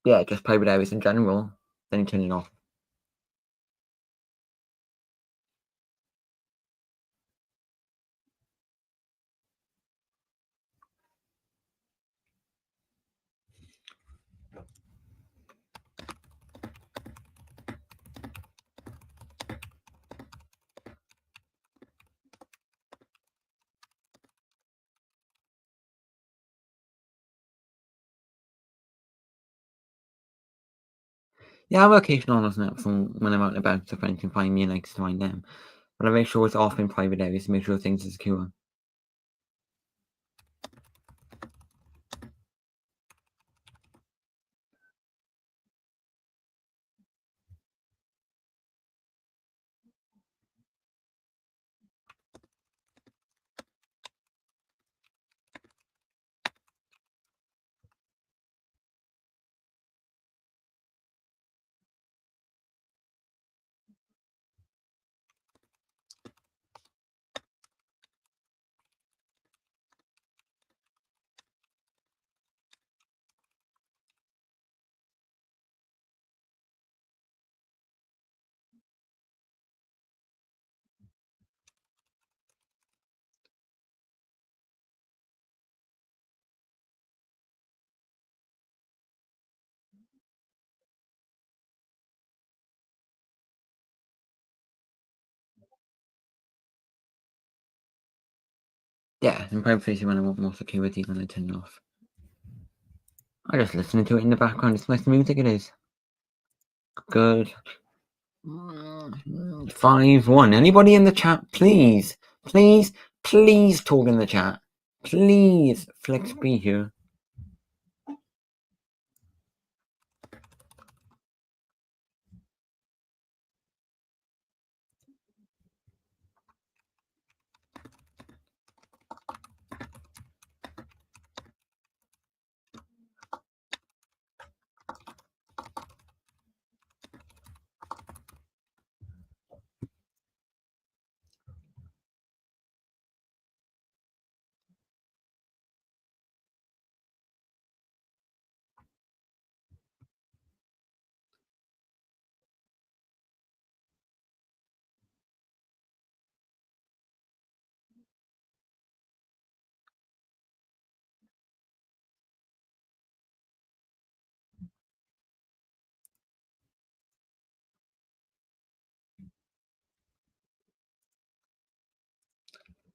yeah, just private areas in general, then you turn it off. Yeah, I have a location on, isn't it, from when I'm out and about, so friends can find me and I can find them. But I make sure it's off in private areas to make sure things are secure. Yeah, in private places when I want more security, then I turn it off. I just listening to it in the background. It's nice music, it is. Good. 5-1. Anybody in the chat, please, please, please talk in the chat. Please, Flex be here.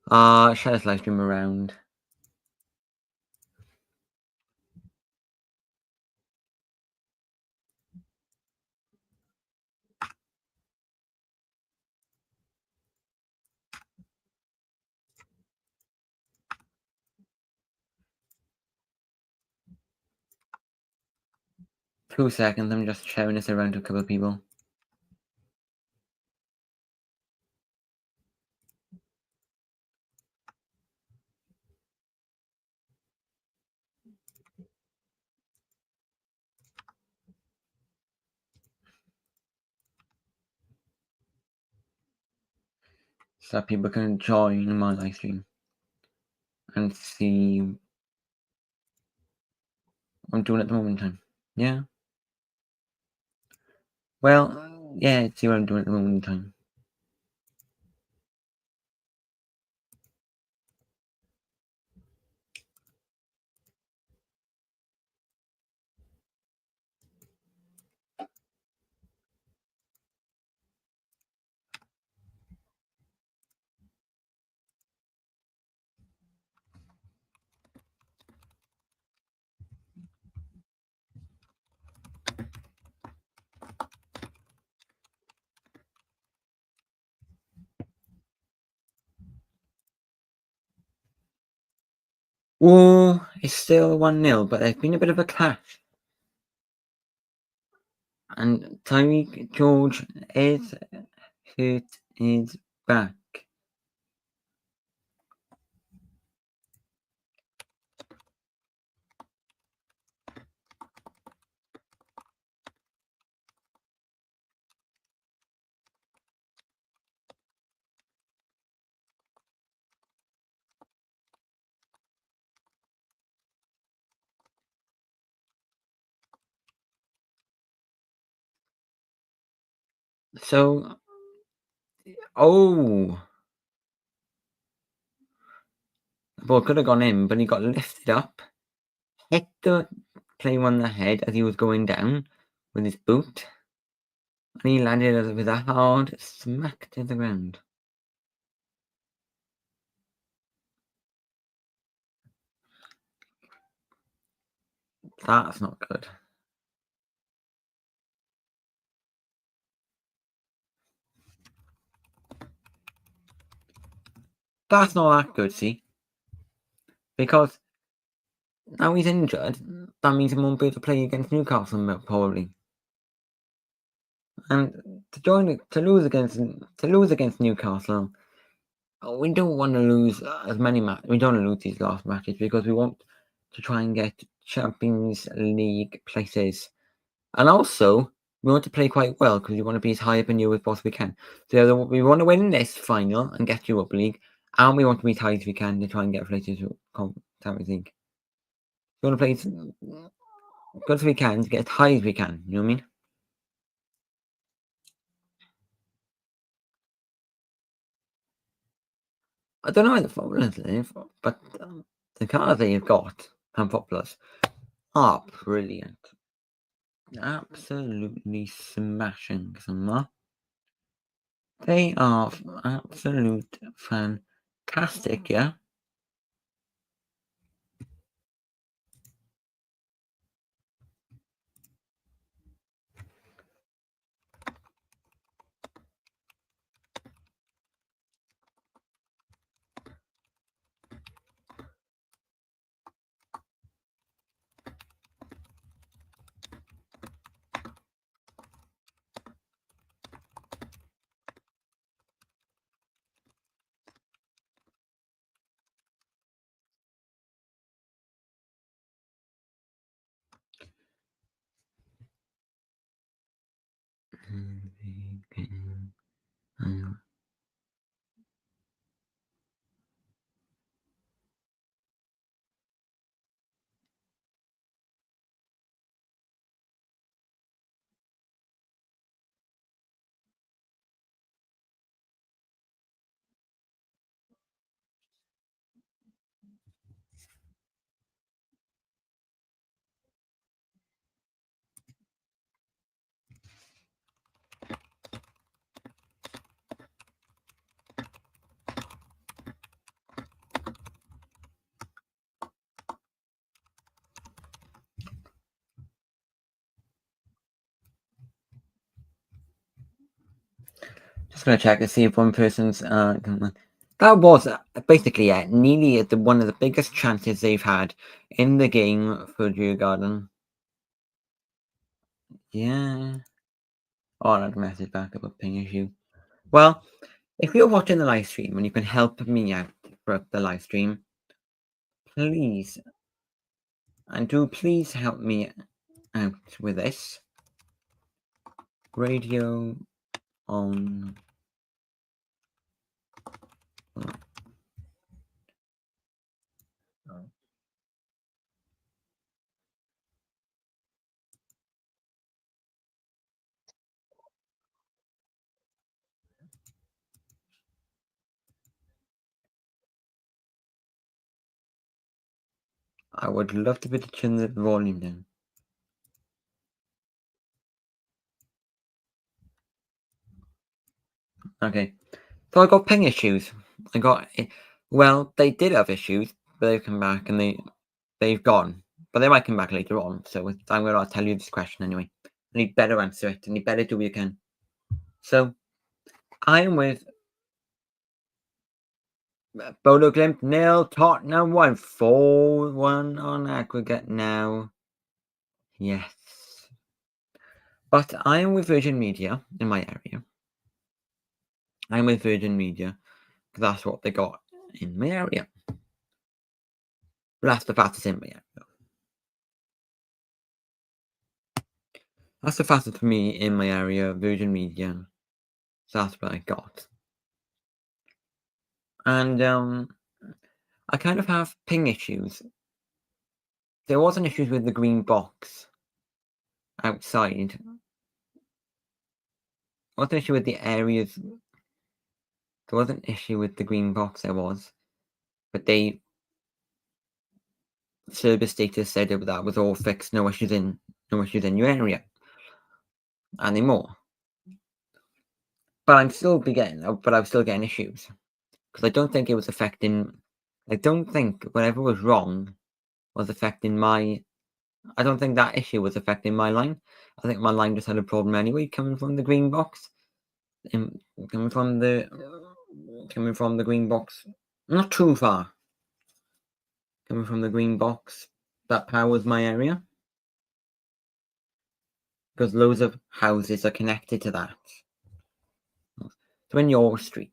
Share this live stream around. Two seconds, I'm just sharing this around to a couple of people. So that people can join my live stream and see what I'm doing at the moment in time. Yeah. Well, yeah, see what I'm doing at the moment in time. Oh, it's still 1-0, but there's been a bit of a clash. And Tyreek George is hurt his back. So, oh, the ball could have gone in, but he got lifted up, hit the player on the head as he was going down with his boot, and he landed with a hard smack to the ground. That's not good. That's not that good, see? Because now he's injured, that means he won't be able to play against Newcastle, probably. And to lose against Newcastle, we don't want to lose as many matches. We don't want to lose these last matches because we want to try and get Champions League places, and also we want to play quite well because we want to be as high up in Europe as possibly can. So we want to win this final and get Europa League, and we want to be as high as we can to try and get places to Champions League. We want to play as good as we can to get as high as we can. You know what I mean? I don't know where the footballers live, but the cars they've got and footballers are brilliant. Absolutely smashing some. They are absolute fantastic, yeah. Just gonna check to see if one person's that was basically nearly one of the biggest chances they've had in the game for Djurgården. Yeah. Oh, I had a message back about ping issue. Well, if you're watching the live stream and you can help me out for the live stream, please, and do please help me out with this. Radio on. I would love to be able to turn the volume down. Okay, so I got ping issues. Well, they did have issues, but they've come back and they've gone. But they might come back later on. So I'm going to tell you this question anyway. And you better answer it, and you better do what you can. So I am with Bodo Glimt 0, Tottenham 1, 4-1 on aggregate now. Yes. But I am with Virgin Media in my area. I'm with Virgin Media because that's what they got in my area. That's the fastest in my area. That's the fastest for me in my area, Virgin Media. So that's what I got. And I kind of have ping issues. There wasn't issues with the green box outside. There wasn't an issue with the areas. There was an issue with the green box, there was. But they service status said that was all fixed, no issues in your area anymore. But I was still getting issues. Because I don't think it was affecting. I don't think whatever was wrong was affecting my. I don't think that issue was affecting my line. I think my line just had a problem anyway, coming from the green box. Coming from the green box, not too far. Coming from the green box that powers my area, because loads of houses are connected to that. So in your street,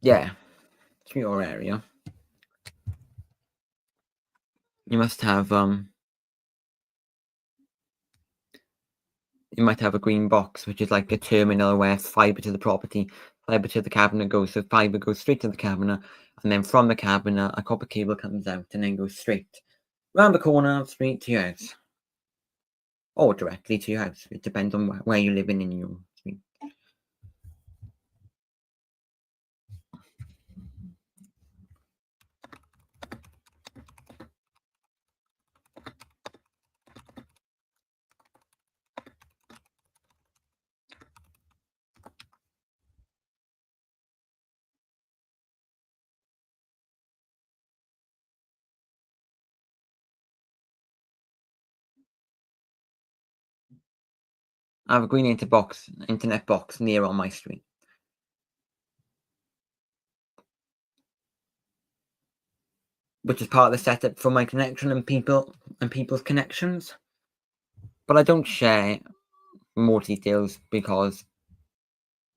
yeah, it's your area. You must have you might have a green box, which is like a terminal where fiber to the property, fiber to the cabinet goes. So fiber goes straight to the cabinet, and then from the cabinet, a copper cable comes out and then goes straight round the corner, straight to your house, or directly to your house. It depends on where you're living in your street. I have a green internet box near on my street. Which is part of the setup for my connection and people's connections. But I don't share more details because,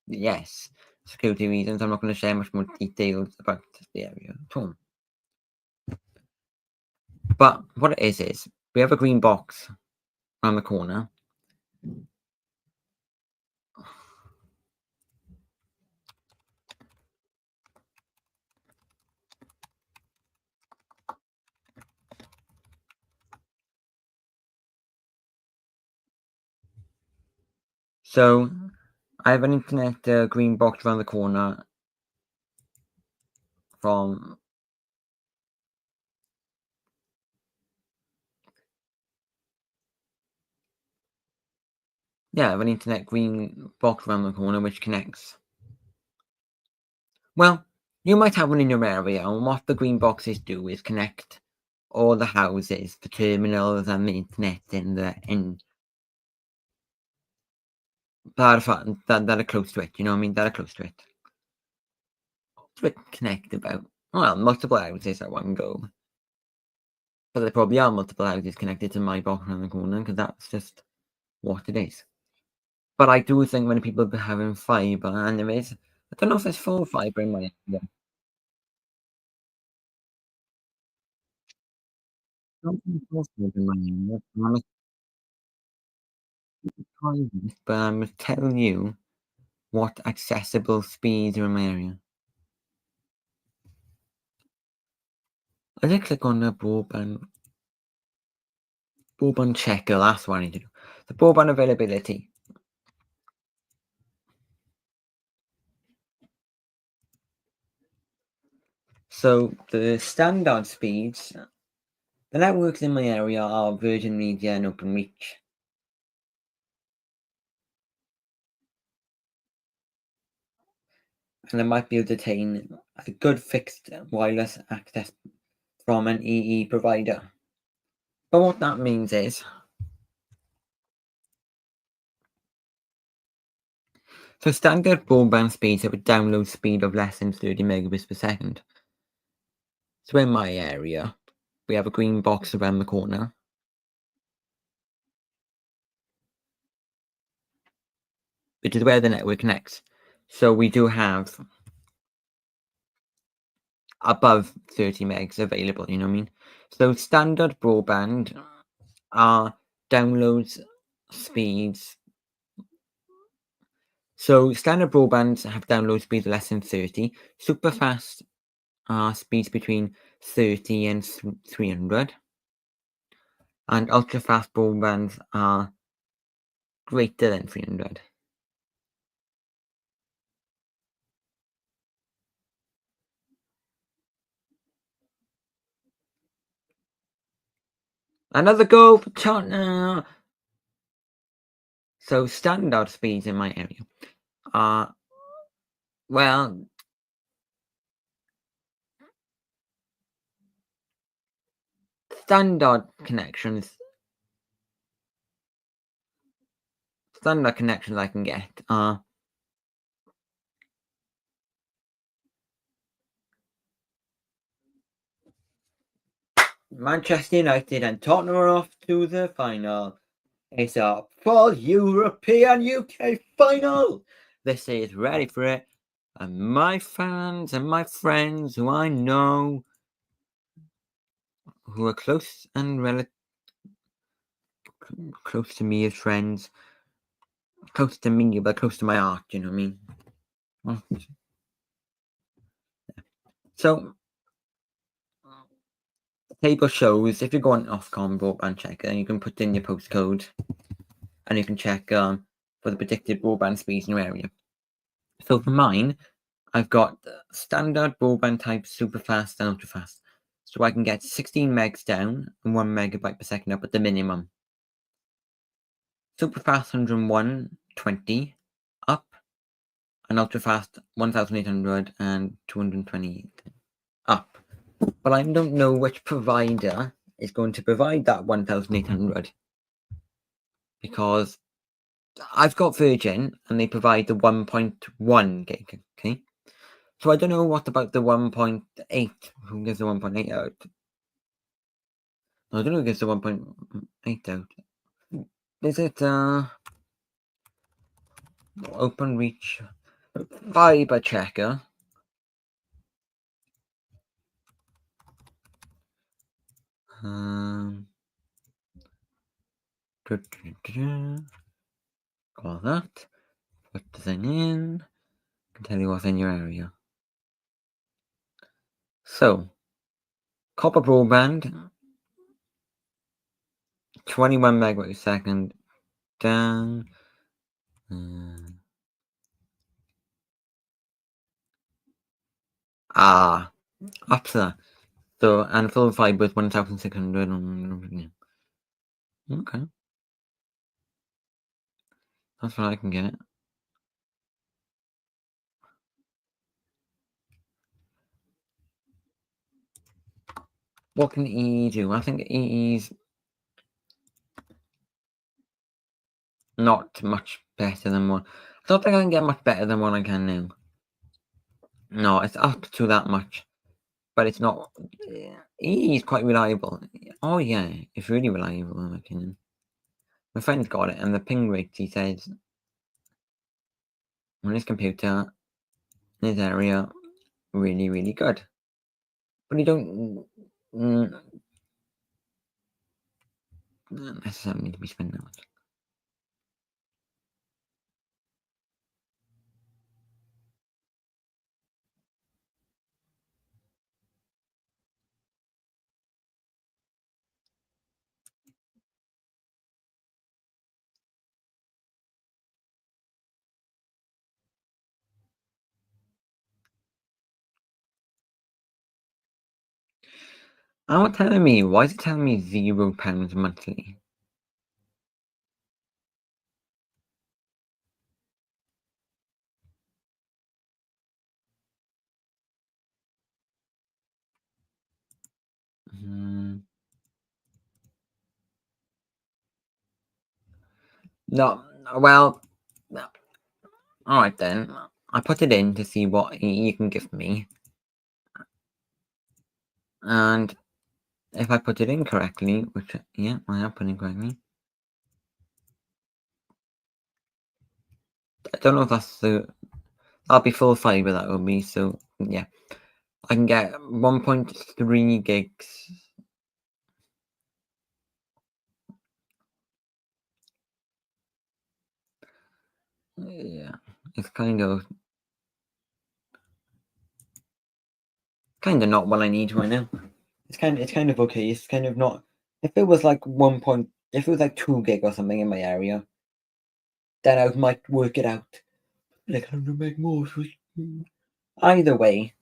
yes, security reasons. I'm not going to share much more details about the area at all. But what it is we have a green box around the corner. So I have an internet green box around the corner from. Yeah, I have an internet green box around the corner which connects. Well, you might have one in your area, and what the green boxes do is connect all the houses, the terminals, and the internet that are close to it. You know what I mean? That are close to it. To it connect about multiple houses at one go. But there probably are multiple houses connected to my box around the corner because that's just what it is. But I do think when people are having fibre, and there is, I don't know if there's full fibre in my area. I don't think there's full fibre in my area. I'm trying this, but I'm gonna tell you what accessible speeds are in my area. I did click on the broadband checker. That's what I need to do. The broadband availability. So the standard speeds, the networks in my area are Virgin Media and OpenReach. And I might be able to obtain a good fixed wireless access from an EE provider. But what that means is For standard broadband speeds have a download speed of less than 30 megabits per second. So in my area, we have a green box around the corner. Which is where the network connects. So we do have above 30 megs available, you know what I mean? So standard broadband are downloads speeds. So standard broadbands have download speeds less than 30. Super fast speeds between 30 and 300. And ultra fast broadbands are greater than 300. Another goal for Tottenham. So standard speeds in my area are, well, standard connections I can get are Manchester United and Tottenham are off to the final. It's a full European UK final. This is ready for it. And my fans and my friends who I know who are close and close to me as friends, close to me but close to my heart, you know what I mean? So the table shows if you go on Ofcom broadband checker, you can put in your postcode and you can check for the predicted broadband speeds in your area. So for mine, I've got standard broadband type, super fast and ultra fast. So I can get 16 megs down and 1 megabyte per second up at the minimum. Super fast 101, 20 up, and ultra fast 1800 and 220 up. But I don't know which provider is going to provide that 1800 because I've got Virgin and they provide the 1.1 gig, okay? So I don't know what about the 1.8. Who gives the 1.8 out? I don't know who gives the 1.8 out. Is it Open Reach Fiber Checker? Call that. Put the thing in. I can tell you what's in your area. So, copper broadband, 21 megabits per second down. Up to that. So, and full fiber is 1600. Okay. That's what I can get. What can EE do? I think EE's not much better than one. I don't think I can get much better than what I can now. No, it's up to that much. But it's not. EE is quite reliable. Oh, yeah, it's really reliable, in my opinion. My friend's got it, and the ping rate, he says, on his computer, in his area, really, really good. But you don't necessarily need to be spending that much. And what telling me? Why is it telling me £0 monthly? No, well, Alright then, I put it in to see what you can give me. And if I put it in correctly, which, yeah, I have put in correctly. I don't know if that's the... I'll be full fiber, that will be, so, yeah. I can get 1.3 gigs. Yeah, it's kind of not what I need right now. It's kind of okay. It's kind of not. If it was like if it was like 2 gig or something in my area, then I might work it out. Like 100 meg more. Either way,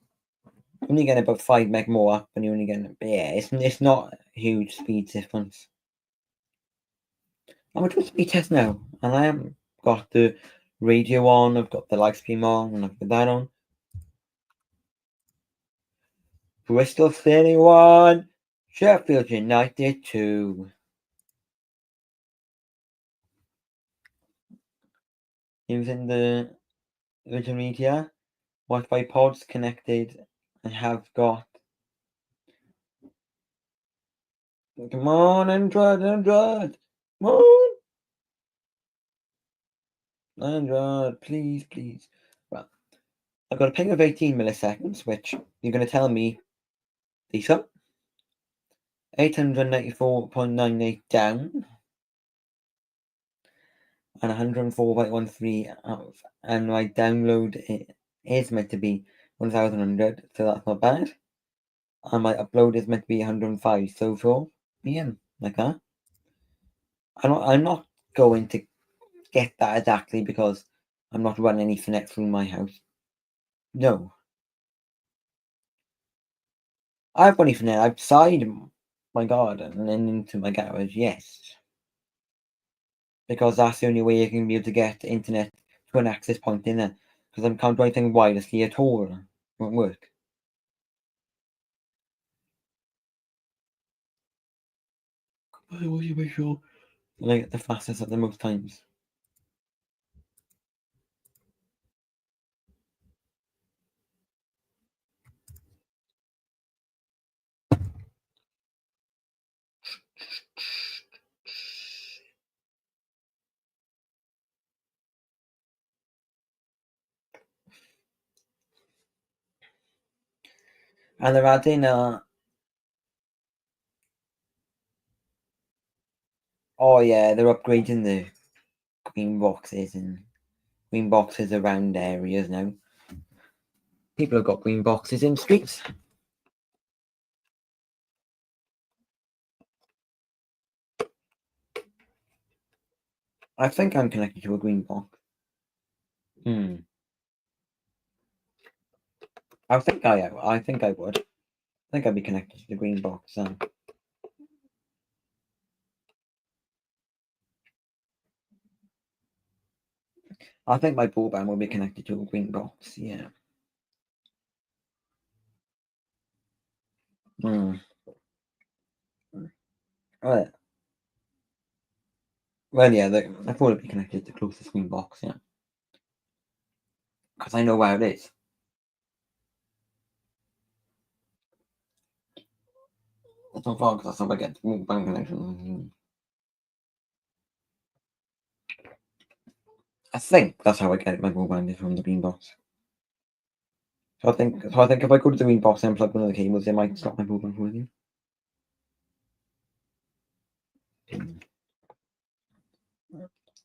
only getting about 5 meg more up, and you're only getting, yeah. It's not a huge speed difference. I'm doing speed test now, and I have got the radio on. I've got the live stream on, and I've got that on. Bristol City 1, Sheffield United 2. Using the virtual media, Wi-Fi pods connected, and have got... Come on, Android! Come on! Android, please. Well, I've got a ping of 18 milliseconds, which you're going to tell me these up. 894.98 down, and 104.13 up. And my download is meant to be 1100, so that's not bad. And my upload is meant to be 105, so sure. Yeah, like that. I'm not going to get that exactly because I'm not running Ethernet through my house. No. I've got Ethernet outside my garden and then into my garage, yes. Because that's the only way you can be able to get internet to an access point in there. Because I can't do anything wirelessly at all. It won't work. I want to make sure I get the fastest at the most times. And they're adding oh yeah, they're upgrading the green boxes around areas now. People have got green boxes in streets. I think I'm connected to a green box. I think I would. I think I'd be connected to the green box. I think my broadband will be connected to a green box. Yeah. Well, yeah. I thought it'd be connected to the closest green box. Yeah. Because I know where it is. That's not far because that's how I get the broadband connection. I think that's how I get my broadband is from the green box. So I think if I go to the green box and plug one of the cables, it might stop my broadband from working.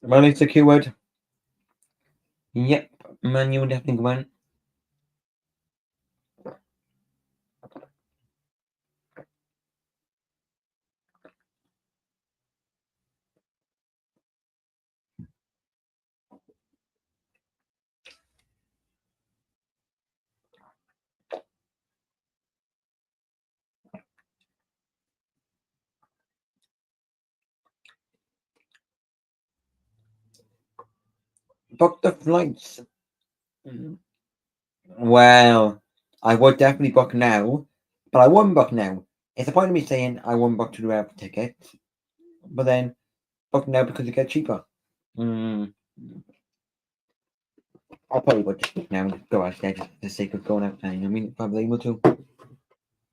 Well, it's a keyword. Yep, manual definitely went. Book the flights. Well, I would definitely book now, but I wouldn't book now. It's the point of me saying I wouldn't book to the airport ticket, but then book now because you get cheaper. I probably would just now go out there just for the sake of going out there. I mean, if I was able to.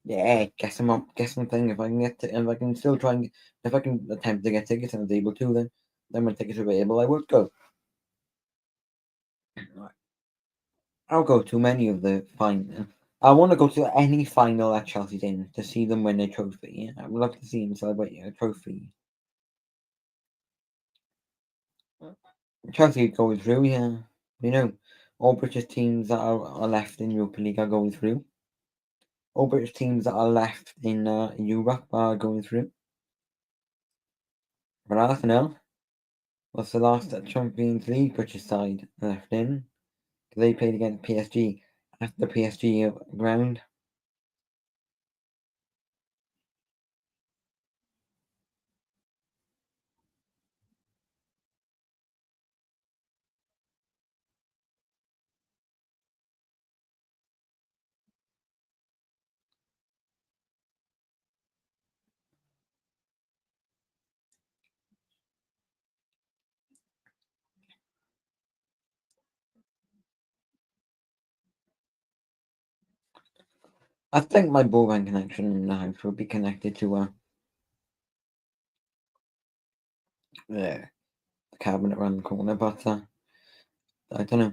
Yeah, guess I'm up. Guess something. If I can if I can still try and, if I can attempt to get tickets and I was able to, then when tickets are available, I would go. I'll go to many of the final. I want to go to any final that Chelsea's in to see them win a trophy. I would love to see them celebrate a trophy. Chelsea going through, yeah. All British teams that are left in Europa League are going through. All British teams that are left in Europe are going through. But Arsenal was the last Champions League British side left in. They played against PSG at the PSG ground. I think my broadband connection in the house will be connected to the cabinet around the corner, but I don't know.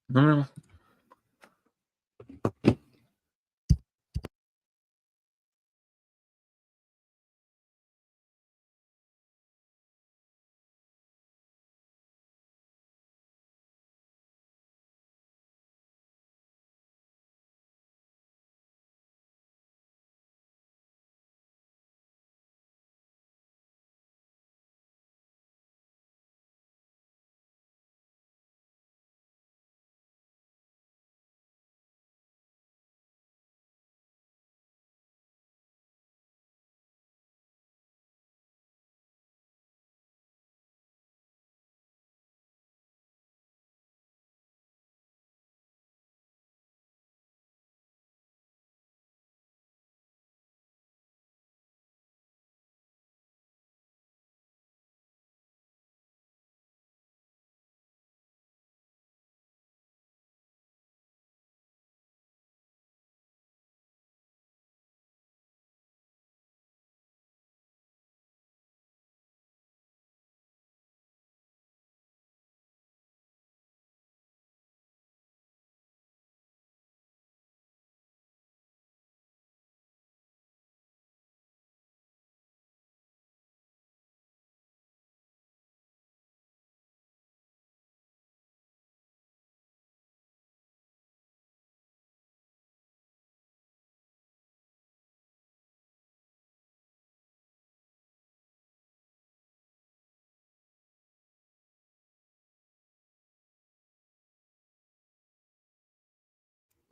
No.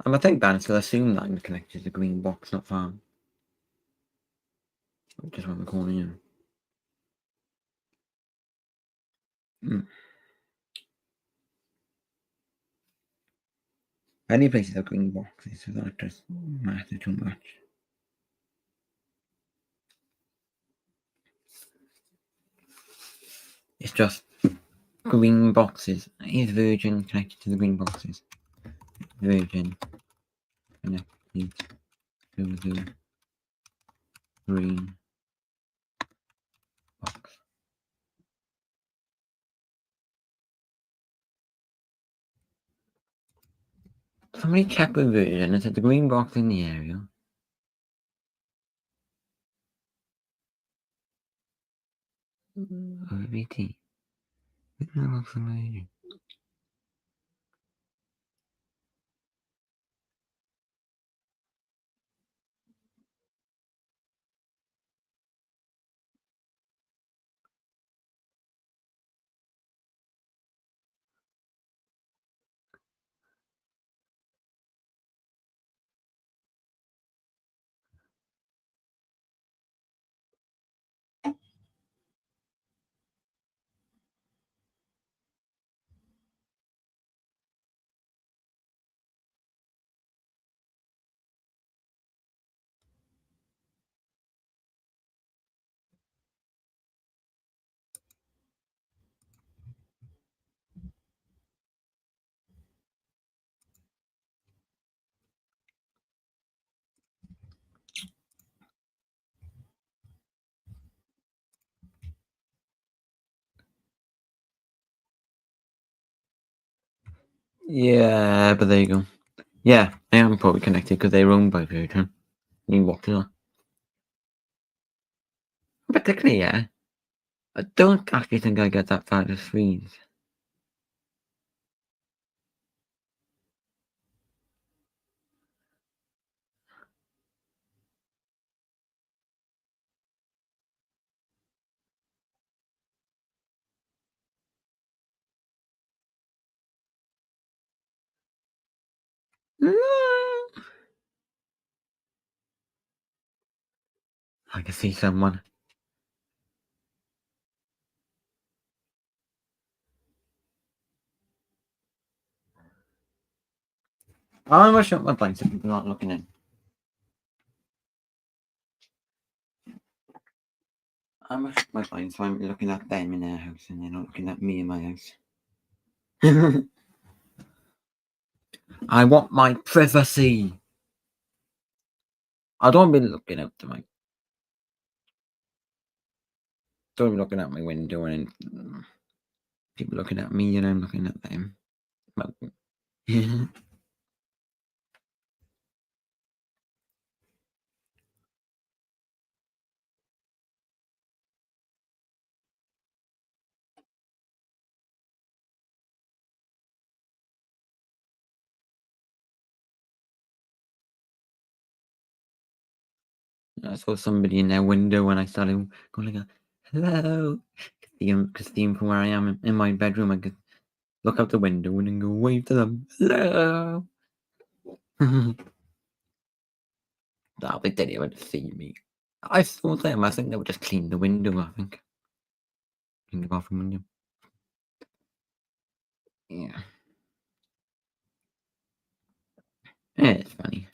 I think bands will assume that I'm connected to the green box not far. Just around the corner, yeah. Any places have green boxes, so that doesn't matter too much. It's just green boxes. Is Virgin connected to the green boxes? Virgin connected to the green box. Somebody check with Virgin. Is it the green box in the area? VT. Yeah, but there you go. Yeah, I am probably connected because they're owned by Virgin. You Watchalong. Particularly, yeah. I don't actually think I get that far to screens. I can see someone. I'm gonna shut my blinds so people aren't looking in. I'm gonna shut my blinds so I'm looking at them in their house and they're not looking at me in my house. I want my privacy. I don't be looking out to my. Don't be looking out my window and people looking at me and I'm looking at them. But, I saw somebody in their window and I started going like, hello. Because from where I am in my bedroom, I could look out the window and then go wave to them. Hello. That they didn't even see me. I saw them. I think they would just clean the window, I think. In the bathroom window. Yeah. Yeah, it's funny.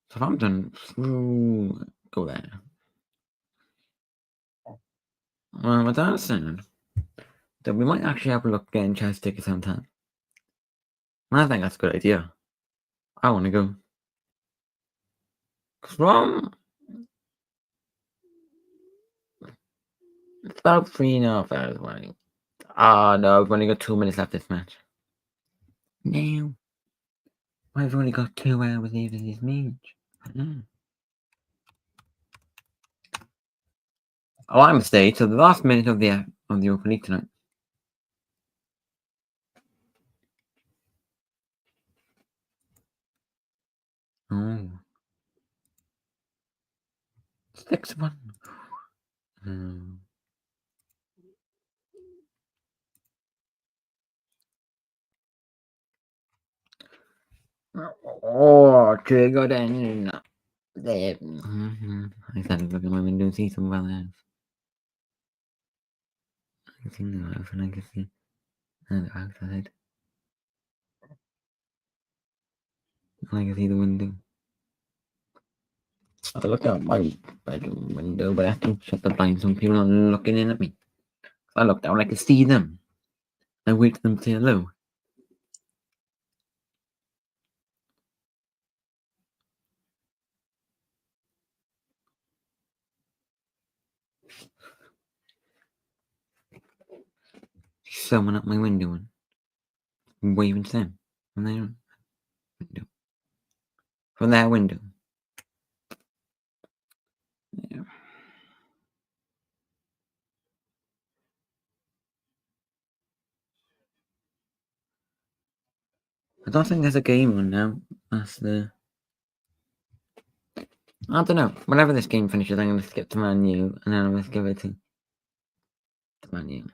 Southampton, go there. Well, with that said, then we might actually have a look getting chance tickets sometime. I think that's a good idea. I want to go. From it's about 3.5 hours away. Ah, no, I've only got 2 minutes left this match. No, I've only got 2 hours left this match. Oh, I'm stayed to the last minute of the Open League tonight. Oh. 6-1. Oh, Djurgården. There. I started looking at my window and see some well there. I can see the house and I can see the outside. And I can see the window. I look out my bedroom window, but I have to shut the blinds so people aren't looking in at me. I look down, I can see them. I wait for them to say hello. Someone at my window and waving to them from their window. From their window. Yeah. I don't think there's a game on now. That's the. I don't know. Whenever this game finishes, I'm going to skip to Man U and then I'm going to give it to Man U.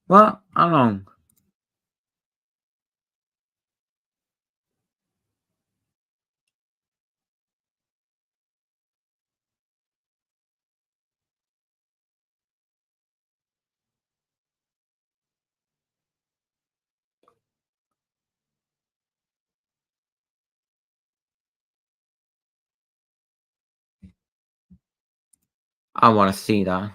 What? How long? I want to see that.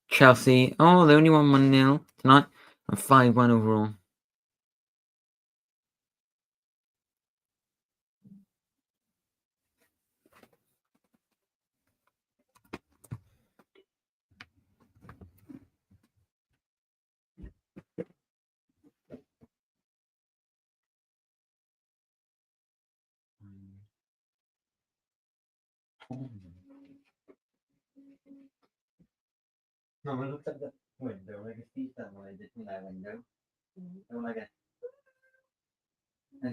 Chelsea. Oh, they only won 1-0 tonight and 5-1 overall. No, I looked at the window, like a thief that when I did from that window. And like I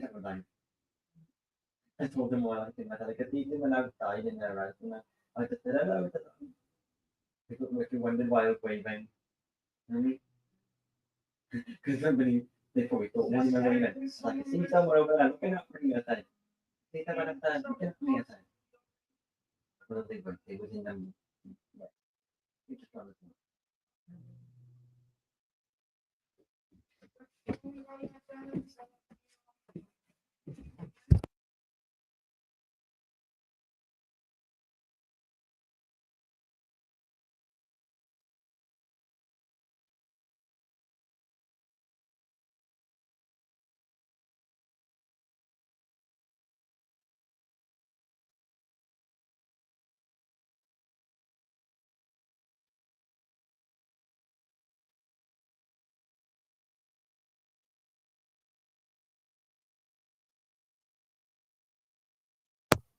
kept going. I told them all I think I had like a thief went outside in their house and I just said hello to them. If you wondered why I was waving. You know what I mean? Because somebody they probably thought one of my waving. Like I see someone over there looking up from the other side. See someone up there looking up from the other side. Well they weren't, they was in them. Yeah. You just wanted to.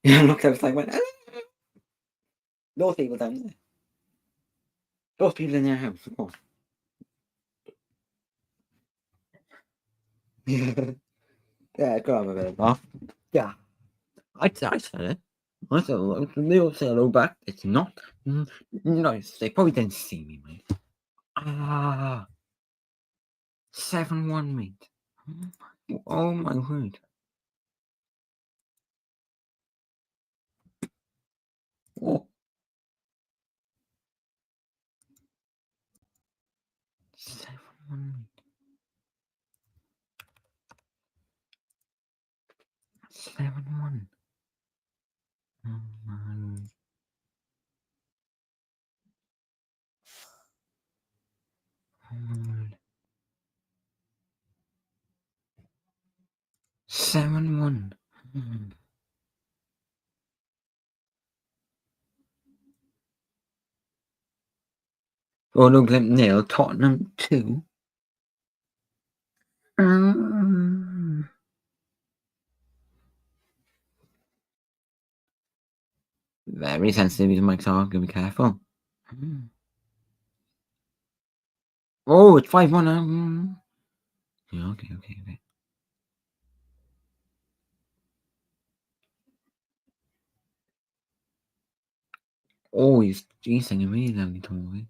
Yeah, I looked outside went, those people down there. Those people in their house, of course. Yeah. Yeah, go on a bit of laugh. Yeah. I said it. I said hello. They all say hello back. It's not nice. They probably didn't see me, mate. 7-1, mate. Oh my word. Oh, 7-1, mate. 7-1. Oh my word. Oh my word. 7-1. Gordon 0, Tottenham 2. Very sensitive, these mics are. Gotta be careful. Oh, it's 5-1. Yeah, okay. Oh, he's singing really loudly, Tommy.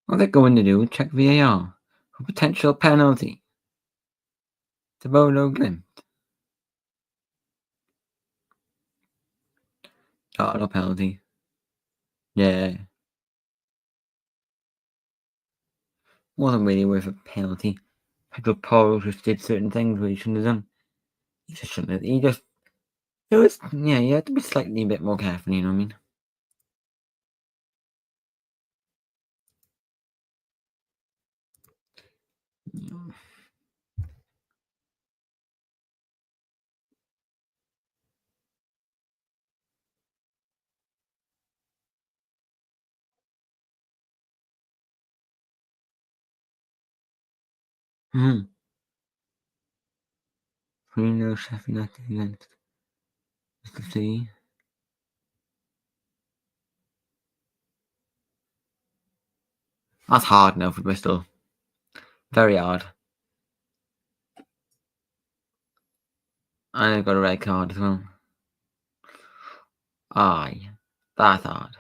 What they're going to do, check VAR for potential penalty to Bodo Glimt. Oh, no penalty. Yeah. Wasn't really worth a penalty. Pedro Porro just did certain things where he shouldn't have done. He just shouldn't have. It was, yeah, you had to be slightly a bit more careful, you know what I mean? Hmm. 3-0 Sheffield United against the City. That's hard now for Bristol. Very hard. And they've got a red card as well. Aye. That's hard.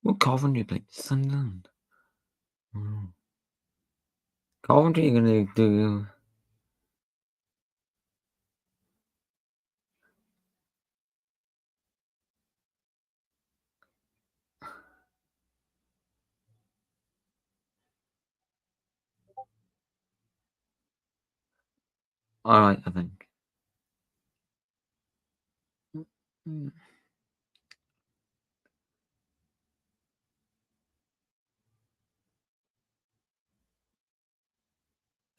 What Coventry played? Sunderland. Oh. Coventry are going to do. Alright, I think.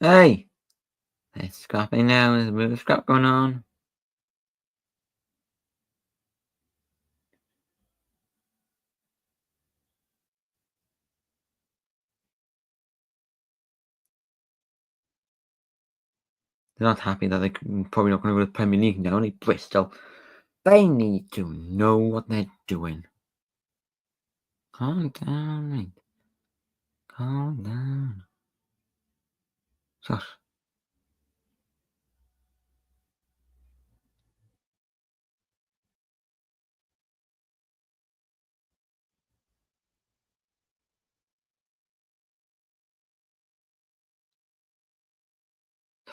Hey! It's scrapping now. There's a bit of scrap going on. They're not happy that they're probably not going to go to the Premier League now. Only Bristol. They need to know what they're doing. Calm down, mate. Calm down. Shush.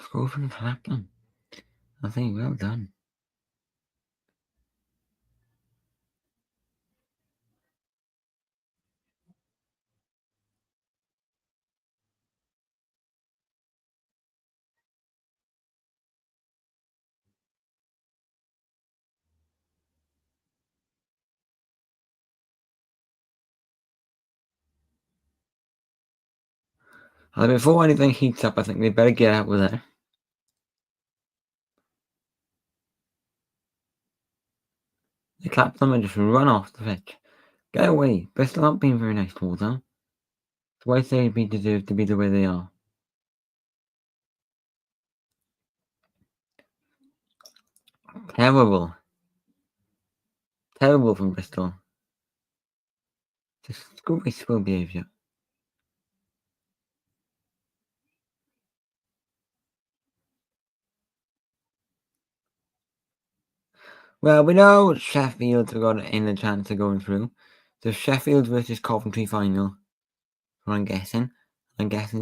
Score from Clapham. I think well done. Before anything heats up, I think they better get out with it. They clap them and just run off the pitch. Get away. Bristol aren't being very nice towards them. That's why they deserve to be the way they are. Terrible. Terrible from Bristol. Just school behaviour. Well, we know Sheffield's got in a chance of going through. So Sheffield versus Coventry final. So I'm guessing.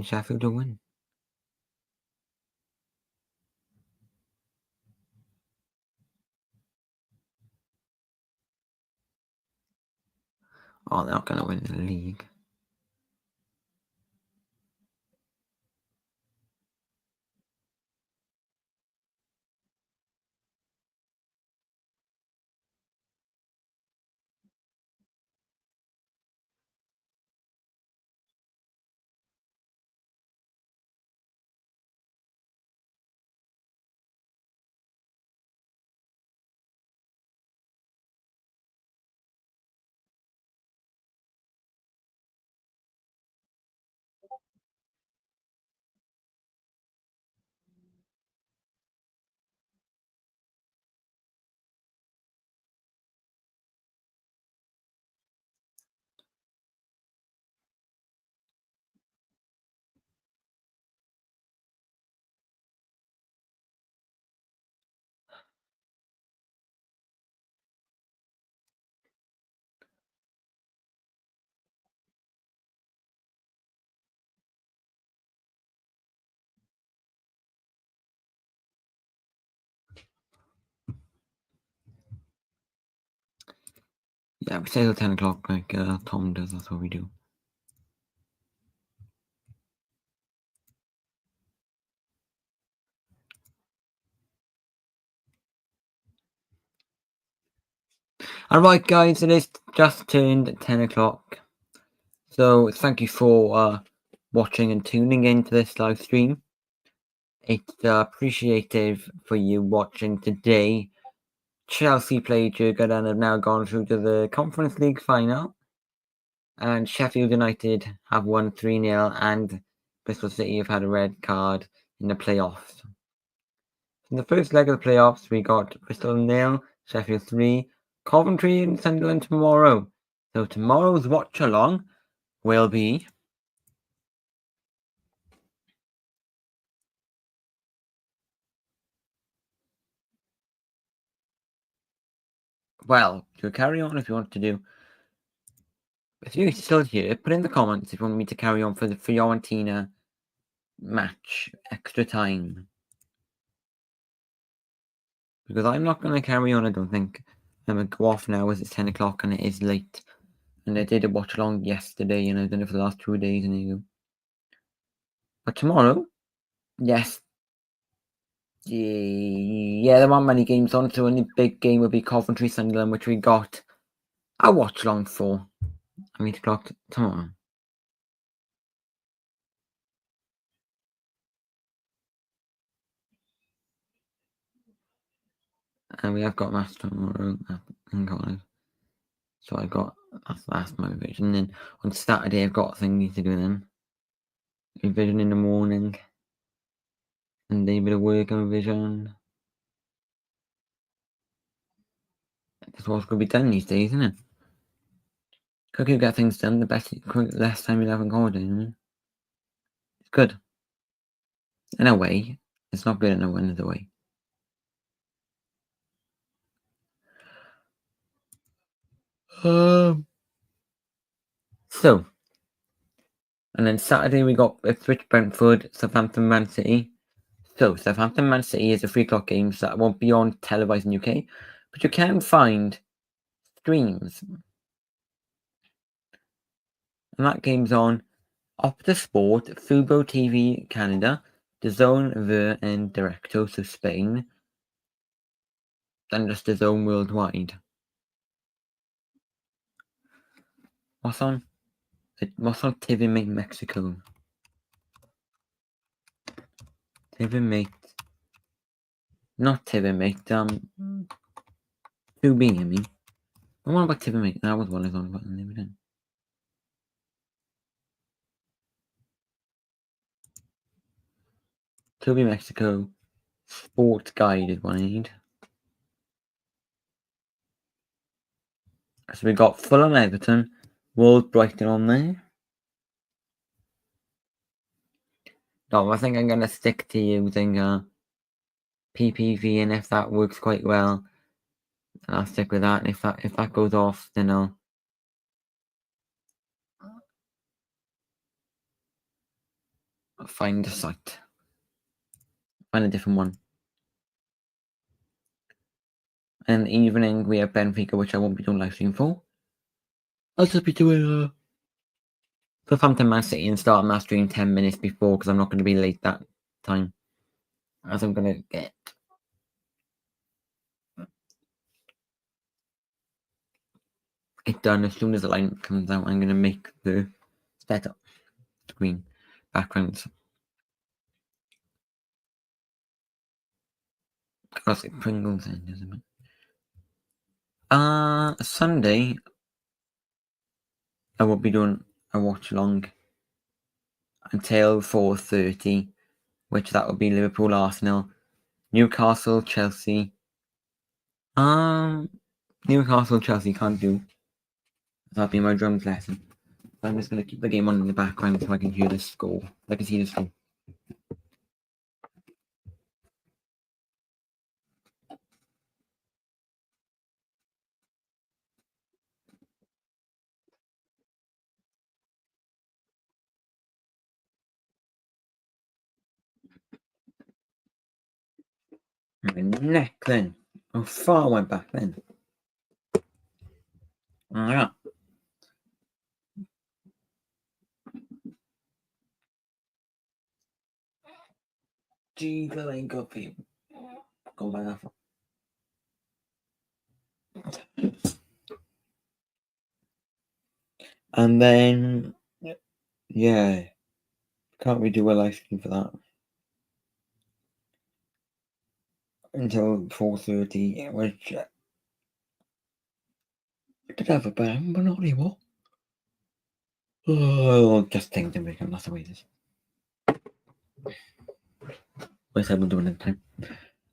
Sheffield will win. Oh, they're not going to win the league. Yeah, we stay till 10 o'clock like Tom does. That's what we do. Alright guys, it is just turned 10 o'clock. So thank you for watching and tuning into this live stream. It's appreciated for you watching today. Chelsea played Djurgården and have now gone through to the Conference League final. And Sheffield United have won 3-0 and Bristol City have had a red card in the playoffs. In the first leg of the playoffs, we got Bristol 0, Sheffield 3, Coventry and Sunderland tomorrow. So tomorrow's watch-along will be well, you'll carry on if you want to do. If you're still here, put in the comments if you want me to carry on for the Fiorentina match extra time. Because I'm not going to carry on, I don't think. I'm going to go off now as it's 10 o'clock and it is late. And I did a watch along yesterday and I've done it for the last 2 days and But tomorrow, yes. Yeah, there aren't many games on, so only big game will be Coventry Sunderland, which we got a watch along for. 8 o'clock tomorrow. And we have got Mass tomorrow in college. So I got that's my revision. And then on Saturday I've got things to do then. Revision in the morning. And a bit of work and revision. That's what's going to be done these days, isn't it? Quicker you get things done, the less time you'll have on holiday, you know? It's good. In a way. It's not good in another way. So, and then Saturday we got Ipswich, Brentford, Southampton, Man City. So, Southampton, Man City is a 3 o'clock game, so that won't be on televised in UK, but you can find streams. And that game's on Opta Sport, Fubo TV Canada, DAZN, Ver, and Directo, so Spain, then just DAZN worldwide. What's on? What's on TV Mate Mexico? TV Mate. Not TV Mate, 2B, I mean. I wonder about TV Mate. That was what I was on about in the other day. 2B Mexico. Sport Guide is what I need. So we got Fulham, Everton, Wolves, Brighton on there. No, I think I'm going to stick to using PPV, and if that works quite well, I'll stick with that. And if that goes off, then I'll find a site. Find a different one. And in the evening, we have Benfica, which I won't be doing live stream for. I'll just be doing Southampton Man City and start my stream 10 minutes before because I'm not going to be late that time. As I'm going to get it done as soon as the line comes out. I'm going to make the setup screen backgrounds. Classic Pringles end, isn't it? Sunday, I will be doing a watch along until 4:30, which that will be Liverpool, Arsenal, Newcastle, Chelsea. Newcastle, Chelsea can't do. That'll be my drums lesson. I'm just going to keep the game on in the background so I can hear the score. I can see the score. My neck then. How far I went back then? Yeah. Jiggling guppy. Go by that. And then, yeah, can't we do a live stream for that until 4:30? Which I did have a bang, but not anymore. Oh, just think to make that's the way it is. We said we'll do it next time.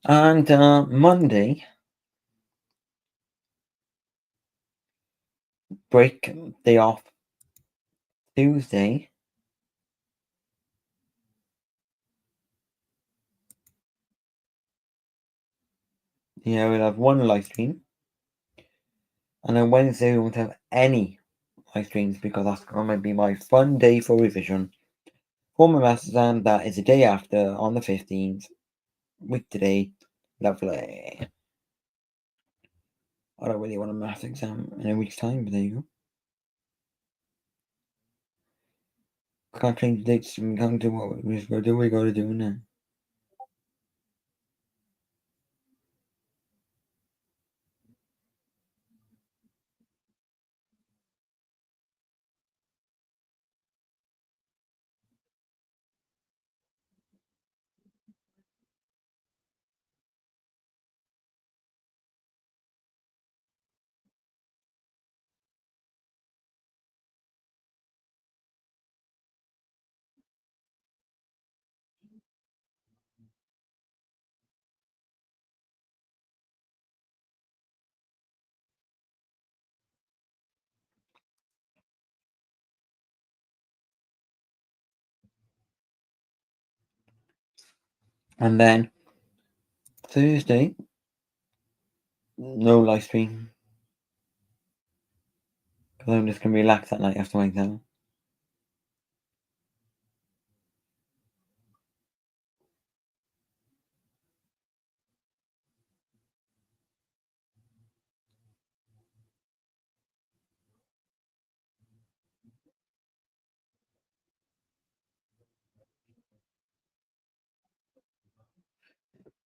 And Monday, break, day off. Tuesday, yeah, we'll have one live stream. And then Wednesday, we won't have any live streams because that's going to be my fun day for revision. For my maths exam, that is the day after, on the 15th, week today. Lovely. I don't really want a maths exam in a week's time, but there you go. Can't change dates, we can't do what we gotta do, we gotta do now. And then Thursday, no live stream. Because I'm just gonna relax that night after my exam.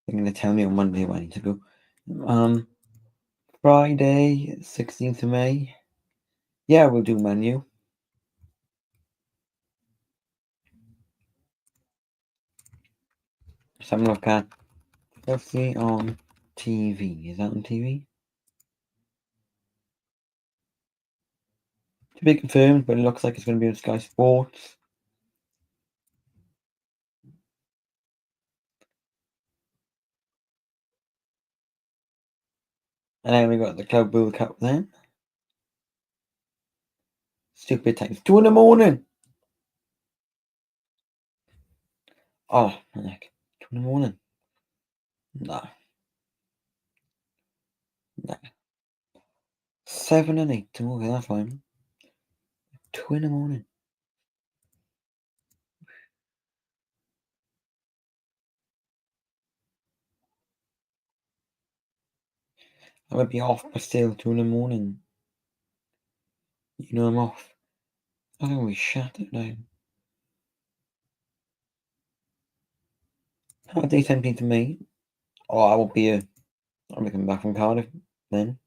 They're gonna tell me on Monday when I need to go. Friday, 16th of May. Yeah, we'll do menu. 7 Cat. Chelsea on TV. Is that on TV? To be confirmed, but it looks like it's going to be on Sky Sports. And then we got the Club World Cup then. Stupid times. 2 in the morning. Oh, heck. 2 in the morning. Nah. Nah. 7 and 8. Okay, that's fine. 2 in the morning. I might be off, but still 2 in the morning. You know I'm off. I'm going to be shattered now. Day 17th of May. Oh, I won't be here. I'll be coming back from Cardiff then.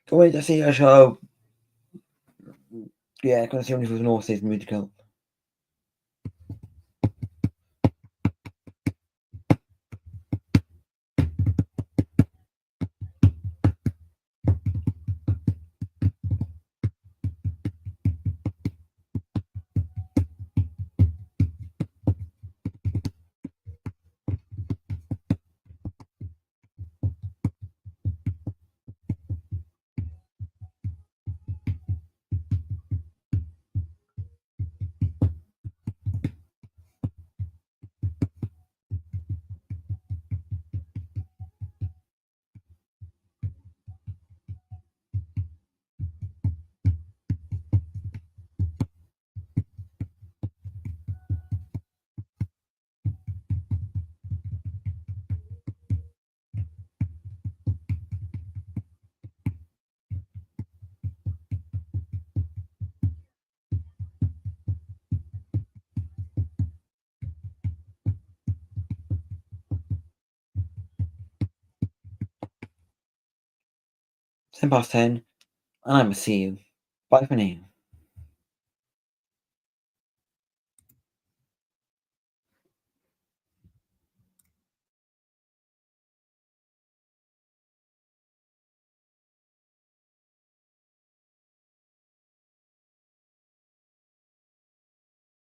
Go wait to see a show. Yeah, gonna see only for the North Seas musical. 10 past 10, and I will see you. Bye for now.